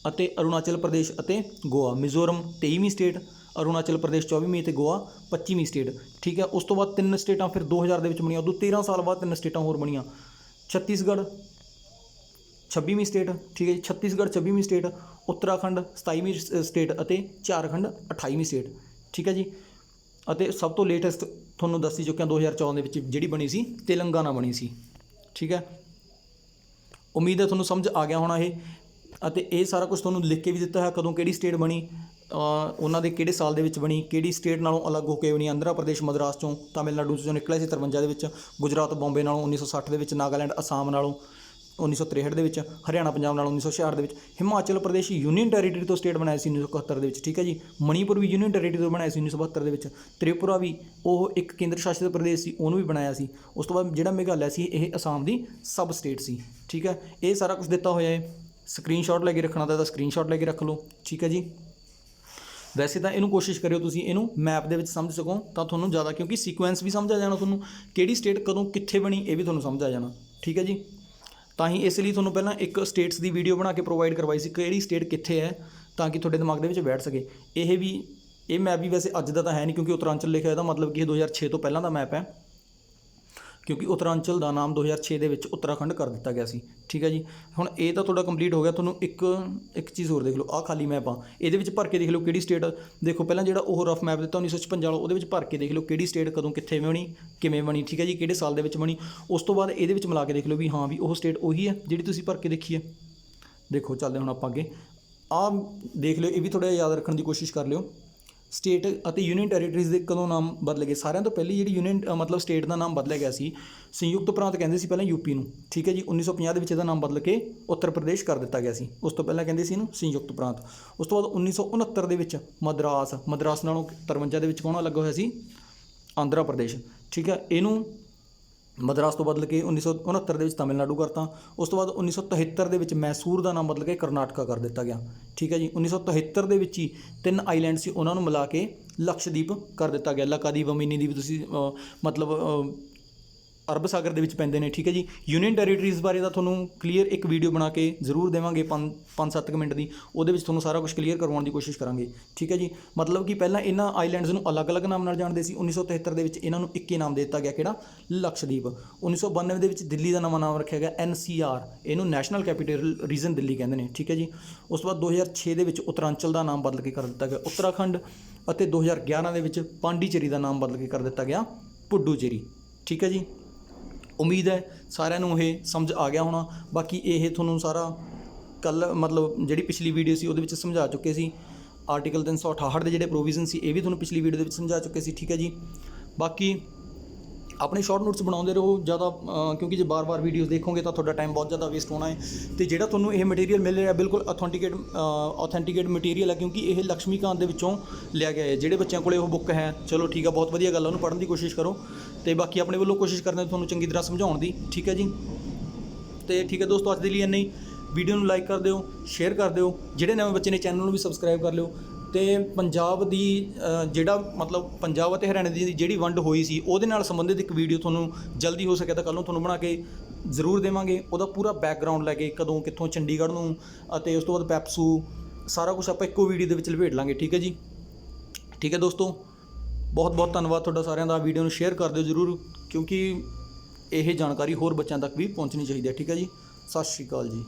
ਅਤੇ ਅਰੁਣਾਚਲ ਪ੍ਰਦੇਸ਼ ਅਤੇ ਗੋਆ। ਮਿਜ਼ੋਰਮ 23ਵੀਂ ਸਟੇਟ, ਅਰੁਣਾਚਲ ਪ੍ਰਦੇਸ਼ 24ਵੀਂ ਅਤੇ ਗੋਆ 25ਵੀਂ ਸਟੇਟ, ਠੀਕ ਹੈ। ਉਸ ਤੋਂ ਬਾਅਦ 3 ਸਟੇਟਾਂ ਫਿਰ 2000 ਦੇ ਵਿੱਚ ਬਣੀਆਂ। ਉਦੋਂ 13 ਸਾਲ ਬਾਅਦ 3 ਸਟੇਟਾਂ ਹੋਰ ਬਣੀਆਂ। ਛੱਤੀਸਗੜ੍ਹ 26ਵੀਂ ਸਟੇਟ, ਠੀਕ ਹੈ ਜੀ। ਛੱਤੀਸਗੜ੍ਹ 26ਵੀਂ ਸਟੇਟ, ਉੱਤਰਾਖੰਡ 27ਵੀਂ ਸਟੇਟ ਅਤੇ ਝਾਰਖੰਡ 28ਵੀਂ ਸਟੇਟ, ਠੀਕ ਹੈ ਜੀ। ਅਤੇ ਸਭ ਤੋਂ ਲੇਟੈਸਟ ਤੁਹਾਨੂੰ ਦੱਸ ਹੀ ਚੁੱਕਿਆ 2014 ਦੇ ਵਿੱਚ ਜਿਹੜੀ ਬਣੀ ਸੀ ਤੇਲੰਗਾਨਾ ਬਣੀ ਸੀ, ਠੀਕ ਹੈ। ਉਮੀਦ ਹੈ ਤੁਹਾਨੂੰ ਸਮਝ ਆ ਗਿਆ ਹੋਣਾ ਇਹ। ਅਤੇ ਇਹ ਸਾਰਾ ਕੁਝ ਤੁਹਾਨੂੰ ਲਿਖ ਕੇ ਵੀ ਦਿੱਤਾ ਹੈ, ਕਦੋਂ ਕਿਹੜੀ ਸਟੇਟ ਬਣੀ, ਉਹਨਾਂ ਦੇ ਕਿਹੜੇ ਸਾਲ ਦੇ ਵਿੱਚ ਬਣੀ, ਕਿਹੜੀ ਸਟੇਟ ਨਾਲੋਂ ਅਲੱਗ ਹੋ ਕੇ ਬਣੀ। ਆਂਧਰਾ ਪ੍ਰਦੇਸ਼ ਮਦਰਾਸ ਚੋਂ, ਤਾਮਿਲਨਾਡੂ ਚੋਂ ਨਿਕਲਿਆ ਸੀ 53 ਦੇ ਵਿੱਚ, ਗੁਜਰਾਤ ਬੰਬੇ ਨਾਲੋਂ 1960 ਦੇ ਵਿੱਚ, ਨਾਗਾਲੈਂਡ ਅਸਾਮ ਨਾਲੋਂ 1963 ਦੇ ਵਿੱਚ, ਹਰਿਆਣਾ ਪੰਜਾਬ ਨਾਲੋਂ 1966 ਦੇ ਵਿੱਚ, ਹਿਮਾਚਲ ਪ੍ਰਦੇਸ਼ ਯੂਨੀਅਨ ਟੈਰੀਟਰੀ ਤੋਂ ਸਟੇਟ ਬਣਾਇਆ ਸੀ 1971 ਦੇ ਵਿੱਚ, ਠੀਕ ਹੈ ਜੀ। ਮਣੀਪੁਰ ਵੀ ਯੂਨੀਅਨ ਟੈਰੀਟਰੀ ਤੋਂ ਬਣਾਇਆ ਸੀ 1972 ਦੇ ਵਿੱਚ। ਤ੍ਰਿਪੁਰਾ ਵੀ ਉਹ ਇੱਕ ਕੇਂਦਰ ਸ਼ਾਸਿਤ ਪ੍ਰਦੇਸ਼ ਸੀ, ਉਹਨੂੰ ਵੀ ਬਣਾਇਆ ਸੀ। ਉਸ ਤੋਂ ਬਾਅਦ ਜਿਹੜਾ ਮੇਘਾਲਿਆ ਸੀ ਇਹ ਅਸਾਮ ਦੀ ਸਬ ਸਟੇਟ ਸੀ, ਠੀਕ ਹੈ। ਇਹ ਸਾਰਾ ਕੁਝ ਦਿੱਤਾ ਹੋਇਆ ਹੈ। ਸਕਰੀਨਸ਼ਾਟ ਲੈ ਕੇ ਰੱਖਣਾ ਤਾਂ ਸਕਰੀਨਸ਼ਾਟ ਲੈ ਕੇ ਰੱਖ ਲਓ, ਠੀਕ ਹੈ ਜੀ। ਵੈਸੇ ਤਾਂ ਇਹਨੂੰ ਕੋਸ਼ਿਸ਼ ਕਰਿਓ ਤੁਸੀਂ ਇਹਨੂੰ ਮੈਪ ਦੇ ਵਿੱਚ ਸਮਝ ਸਕੋ ਤਾਂ ਤੁਹਾਨੂੰ ਜ਼ਿਆਦਾ, ਕਿਉਂਕਿ ਸੀਕੁਐਂਸ ਵੀ ਸਮਝ ਆ ਜਾਣਾ ਤੁਹਾਨੂੰ, ਕਿਹੜੀ ਸਟੇਟ ਕਦੋਂ ਕਿੱਥੇ ਬਣੀ ਇਹ ਵੀ ਤੁਹਾਨੂੰ ਸਮਝ ਆ ਜਾਣਾ, ਠੀਕ ਹੈ ਜੀ। ਤਾਂ ਹੀ ਇਸ ਲਈ ਤੁਹਾਨੂੰ ਪਹਿਲਾਂ ਇੱਕ ਸਟੇਟਸ ਦੀ ਵੀਡੀਓ ਬਣਾ ਕੇ ਪ੍ਰੋਵਾਈਡ ਕਰਵਾਈ ਸੀ, ਕਿਹੜੀ ਸਟੇਟ ਕਿੱਥੇ ਹੈ, ਤਾਂ ਕਿ ਤੁਹਾਡੇ ਦਿਮਾਗ ਦੇ ਵਿੱਚ ਬੈਠ ਸਕੇ। ਇਹ ਮੈਪ ਵੀ ਵੈਸੇ ਅੱਜ ਦਾ ਤਾਂ ਹੈ ਨਹੀਂ, ਕਿਉਂਕਿ ਉੱਤਰਾਂਚਲ ਲਿਖਿਆ ਇਹਦਾ ਮਤਲਬ ਕਿ ਇਹ 2006 ਤੋਂ ਪਹਿਲਾਂ ਦਾ ਮੈਪ ਹੈ, ਕਿਉਂਕਿ ਉੱਤਰਾਂਚਲ ਦਾ ਨਾਮ 2006 ਦੇ ਵਿੱਚ ਉੱਤਰਾਖੰਡ ਕਰ ਦਿੱਤਾ ਗਿਆ ਸੀ, ਠੀਕ ਹੈ ਜੀ। ਹੁਣ ਇਹ ਤਾਂ ਤੁਹਾਡਾ ਕੰਪਲੀਟ ਹੋ ਗਿਆ। ਤੁਹਾਨੂੰ ਇੱਕ ਚੀਜ਼ ਹੋਰ ਦੇਖ ਲਓ, ਆਹ ਖਾਲੀ ਮੈਪ ਆ, ਇਹਦੇ ਵਿੱਚ ਭਰ ਕੇ ਦੇਖ ਲਓ ਕਿਹੜੀ ਸਟੇਟ। ਦੇਖੋ ਪਹਿਲਾਂ ਜਿਹੜਾ ਉਹ ਰਫ ਮੈਪ ਦਿੱਤਾ 1956 ਵਾਲਾ, ਉਹਦੇ ਵਿੱਚ ਭਰ ਕੇ ਦੇਖ ਲਓ ਕਿਹੜੀ ਸਟੇਟ ਕਦੋਂ ਕਿੱਥੇ ਬਣੀ, ਕਿਵੇਂ ਬਣੀ, ਠੀਕ ਹੈ ਜੀ, ਕਿਹੜੇ ਸਾਲ ਦੇ ਵਿੱਚ ਬਣੀ। ਉਸ ਤੋਂ ਬਾਅਦ ਇਹਦੇ ਵਿੱਚ ਮਿਲਾ ਕੇ ਦੇਖ ਲਓ ਵੀ ਹਾਂ ਵੀ ਉਹ ਸਟੇਟ ਉਹੀ ਹੈ ਜਿਹੜੀ ਤੁਸੀਂ ਭਰ ਕੇ ਦੇਖੀ ਹੈ। ਦੇਖੋ ਚੱਲਦੇ ਹੁਣ ਆਪਾਂ ਅੱਗੇ, ਆਹ ਦੇਖ ਲਿਓ, ਇਹ ਵੀ ਥੋੜ੍ਹਾ ਯਾਦ ਰੱਖਣ ਦੀ ਕੋਸ਼ਿਸ਼ ਕਰ ਲਿਓ। ਸਟੇਟ ਅਤੇ ਯੂਨੀਅਨ ਟੈਰੀਟਰੀਜ਼ ਦੇ ਕਦੋਂ ਨਾਮ ਬਦਲੇ ਗਏ? ਸਾਰਿਆਂ ਤੋਂ ਪਹਿਲੀ ਜਿਹੜੀ ਯੂਨੀਅਨ ਮਤਲਬ ਸਟੇਟ ਦਾ ਨਾਮ ਬਦਲਿਆ ਗਿਆ ਸੀ, ਸੰਯੁਕਤ ਪ੍ਰਾਂਤ ਕਹਿੰਦੇ ਸੀ ਪਹਿਲਾਂ ਯੂਪੀ ਨੂੰ, ਠੀਕ ਹੈ ਜੀ। 1950 ਦੇ ਵਿੱਚ ਇਹਦਾ ਨਾਮ ਬਦਲ ਕੇ ਉੱਤਰ ਪ੍ਰਦੇਸ਼ ਕਰ ਦਿੱਤਾ ਗਿਆ ਸੀ। ਉਸ ਤੋਂ ਪਹਿਲਾਂ ਕਹਿੰਦੇ ਸੀ ਇਹਨੂੰ ਸੰਯੁਕਤ ਪ੍ਰਾਂਤ। ਉਸ ਤੋਂ ਬਾਅਦ 1969 ਦੇ ਵਿੱਚ ਮਦਰਾਸ ਨਾਲੋਂ 53 ਦੇ ਵਿੱਚ ਕੌਣ ਲੱਗਾ ਹੋਇਆ ਸੀ? ਆਂਧਰਾ ਪ੍ਰਦੇਸ਼, ਠੀਕ ਹੈ। ਇਹਨੂੰ ਮਦਰਾਸ ਤੋਂ ਬਦਲ ਕੇ 1969 ਦੇ ਵਿੱਚ ਤਾਮਿਲਨਾਡੂ ਕਰਤਾ। ਉਸ ਤੋਂ ਬਾਅਦ 1973 ਦੇ ਵਿੱਚ ਮੈਸੂਰ ਦਾ ਨਾਮ ਬਦਲ ਕੇ ਕਰਨਾਟਕਾ ਕਰ ਦਿੱਤਾ ਗਿਆ, ਠੀਕ ਹੈ ਜੀ। 1973 ਦੇ ਵਿੱਚ ਹੀ 3 ਆਈਲੈਂਡ ਸੀ, ਉਹਨਾਂ ਨੂੰ ਮਿਲਾ ਕੇ ਲਕਸ਼ਦੀਪ ਕਰ ਦਿੱਤਾ ਗਿਆ। ਲਕਾਦੀਪ, ਮਿਨੀਦੀਪ ਤੁਸੀਂ ਮਤਲਬ ਅਰਬ ਸਾਗਰ ਦੇ ਵਿੱਚ ਪੈਂਦੇ ਨੇ, ਠੀਕ ਹੈ ਜੀ। ਯੂਨੀਅਨ ਟੈਰੀਟਰੀਜ਼ ਬਾਰੇ ਤਾਂ ਤੁਹਾਨੂੰ ਕਲੀਅਰ ਇੱਕ ਵੀਡੀਓ ਬਣਾ ਕੇ ਜ਼ਰੂਰ ਦੇਵਾਂਗੇ 5-7 ਮਿੰਟ ਦੀ, ਉਹਦੇ ਵਿੱਚ ਤੁਹਾਨੂੰ ਸਾਰਾ ਕੁਝ ਕਲੀਅਰ ਕਰਵਾਉਣ ਦੀ ਕੋਸ਼ਿਸ਼ ਕਰਾਂਗੇ, ਠੀਕ ਹੈ ਜੀ। ਮਤਲਬ ਕਿ ਪਹਿਲਾਂ ਇਹਨਾਂ ਆਈਲੈਂਡਸ ਨੂੰ ਅਲੱਗ-ਅਲੱਗ ਨਾਮ ਨਾਲ ਜਾਣਦੇ ਸੀ। 1973 ਦੇ ਵਿੱਚ ਇਹਨਾਂ ਨੂੰ ਇੱਕ ਹੀ ਨਾਮ ਦੇ ਦਿੱਤਾ ਗਿਆ, ਕਿਹੜਾ? ਲਕਸ਼ਦੀਪ। 1992 ਦੇ ਵਿੱਚ ਦਿੱਲੀ ਦਾ ਨਵਾਂ ਨਾਮ ਰੱਖਿਆ ਗਿਆ NCR, ਇਹਨੂੰ ਨੈਸ਼ਨਲ ਕੈਪੀਟਲ ਰੀਜਨ ਦਿੱਲੀ ਕਹਿੰਦੇ ਨੇ, ਠੀਕ ਹੈ ਜੀ। ਉਸ ਤੋਂ ਬਾਅਦ 2006 ਦੇ ਵਿੱਚ ਉੱਤਰਾਂਚਲ ਦਾ ਨਾਮ ਬਦਲ ਕੇ ਕਰ ਦਿੱਤਾ ਗਿਆ ਉੱਤਰਾਖੰਡ, ਅਤੇ 2011 ਦੇ ਵਿੱਚ ਪਾਂਡੀਚੇਰੀ ਦਾ ਨਾਮ ਬਦਲ ਕੇ ਕਰ ਦਿੱਤਾ ਗਿਆ ਪੁਡੂਚੇਰੀ, ਠੀਕ ਹੈ ਜੀ। ਉਮੀਦ ਹੈ ਸਾਰਿਆਂ ਨੂੰ ਇਹ ਸਮਝ ਆ ਗਿਆ ਹੋਣਾ। ਬਾਕੀ ਇਹ ਤੁਹਾਨੂੰ ਸਾਰਾ ਕੱਲ੍ਹ ਮਤਲਬ ਜਿਹੜੀ ਪਿਛਲੀ ਵੀਡੀਓ ਸੀ ਉਹਦੇ ਵਿੱਚ ਸਮਝਾ ਚੁੱਕੇ ਸੀ। ਆਰਟੀਕਲ 368 ਦੇ ਜਿਹੜੇ ਪ੍ਰੋਵੀਜ਼ਨ ਸੀ ਇਹ ਵੀ ਤੁਹਾਨੂੰ ਪਿਛਲੀ ਵੀਡੀਓ ਦੇ ਵਿੱਚ ਸਮਝਾ ਚੁੱਕੇ ਸੀ, ਠੀਕ ਹੈ ਜੀ। ਬਾਕੀ ਆਪਣੇ ਸ਼ਾਰਟ ਨੋਟਸ ਬਣਾਉਂਦੇ ਰਹੋ ਜ਼ਿਆਦਾ, ਕਿਉਂਕਿ ਜੇ ਬਾਰ-ਬਾਰ ਵੀਡੀਓਜ਼ ਦੇਖੋਗੇ ਤਾਂ ਤੁਹਾਡਾ ਟਾਈਮ ਬਹੁਤ ਜ਼ਿਆਦਾ ਵੇਸਟ ਹੋਣਾ ਹੈ। ਅਤੇ ਜਿਹੜਾ ਤੁਹਾਨੂੰ ਇਹ ਮਟੀਰੀਅਲ ਮਿਲ ਰਿਹਾ ਬਿਲਕੁਲ ਔਥੈਂਟਿਕੇਟ ਮਟੀਰੀਅਲ ਹੈ, ਕਿਉਂਕਿ ਇਹ ਲక్ష్ਮੀਕਾਂਤ ਦੇ ਵਿੱਚੋਂ ਲਿਆ ਗਿਆ ਹੈ। ਜਿਹੜੇ ਬੱਚਿਆਂ ਕੋਲੇ ਉਹ ਬੁੱਕ ਹੈ, ਚਲੋ ਠੀਕ ਆ, ਬਹੁਤ ਵਧੀਆ ਗੱਲ ਹੈ, ਉਹਨੂੰ ਪੜ੍ਹਨ ਦੀ ਕੋਸ਼ਿਸ਼ ਕਰੋ। ਅਤੇ ਬਾਕੀ ਆਪਣੇ ਵੱਲੋਂ ਕੋਸ਼ਿਸ਼ ਕਰਦੇ ਤੁਹਾਨੂੰ ਚੰਗੀ ਤਰ੍ਹਾਂ ਸਮਝਾਉਣ ਦੀ, ਠੀਕ ਹੈ ਜੀ। ਅਤੇ ਠੀਕ ਹੈ ਦੋਸਤੋ, ਅੱਜ ਦੇ ਲਈ ਇੰਨਾ ਹੀ। ਵੀਡੀਓ ਨੂੰ ਲਾਈਕ ਕਰ ਦਿਓ, ਸ਼ੇਅਰ ਕਰ ਦਿਓ। ਜਿਹੜੇ ਨਵੇਂ ਬੱਚੇ ਨੇ ਚੈਨਲ ਨੂੰ ਵੀ ਸਬਸਕ੍ਰਾਈਬ ਕਰ ਲਿਓ। ਅਤੇ ਪੰਜਾਬ ਦੀ ਜਿਹੜਾ ਮਤਲਬ ਪੰਜਾਬ ਅਤੇ ਹਰਿਆਣੇ ਦੀ ਜਿਹੜੀ ਵੰਡ ਹੋਈ ਸੀ ਉਹਦੇ ਨਾਲ ਸੰਬੰਧਿਤ ਇੱਕ ਵੀਡੀਓ ਤੁਹਾਨੂੰ ਜਲਦੀ ਹੋ ਸਕਿਆ ਤਾਂ ਕੱਲ੍ਹ ਨੂੰ ਤੁਹਾਨੂੰ ਬਣਾ ਕੇ ਜ਼ਰੂਰ ਦੇਵਾਂਗੇ। ਉਹਦਾ ਪੂਰਾ ਬੈਕਗਰਾਊਂਡ ਲੈ ਕੇ ਕਦੋਂ ਕਿੱਥੋਂ ਚੰਡੀਗੜ੍ਹ ਨੂੰ ਅਤੇ ਉਸ ਤੋਂ ਬਾਅਦ ਪੈਪਸੂ ਸਾਰਾ ਕੁਛ ਆਪਾਂ ਇੱਕੋ ਵੀਡੀਓ ਦੇ ਵਿੱਚ ਲਪੇਟ ਲਾਂਗੇ, ਠੀਕ ਹੈ ਜੀ। ਠੀਕ ਹੈ ਦੋਸਤੋ, ਬਹੁਤ ਬਹੁਤ ਧੰਨਵਾਦ ਤੁਹਾਡਾ ਸਾਰਿਆਂ ਦਾ। ਵੀਡੀਓ ਨੂੰ ਸ਼ੇਅਰ ਕਰ ਦਿਓ ਜ਼ਰੂਰ, ਕਿਉਂਕਿ ਇਹ ਜਾਣਕਾਰੀ ਹੋਰ ਬੱਚਿਆਂ ਤੱਕ ਵੀ ਪਹੁੰਚਣੀ ਚਾਹੀਦੀ ਹੈ, ਠੀਕ ਹੈ ਜੀ। ਸਤਿ ਸ਼੍ਰੀ ਅਕਾਲ ਜੀ।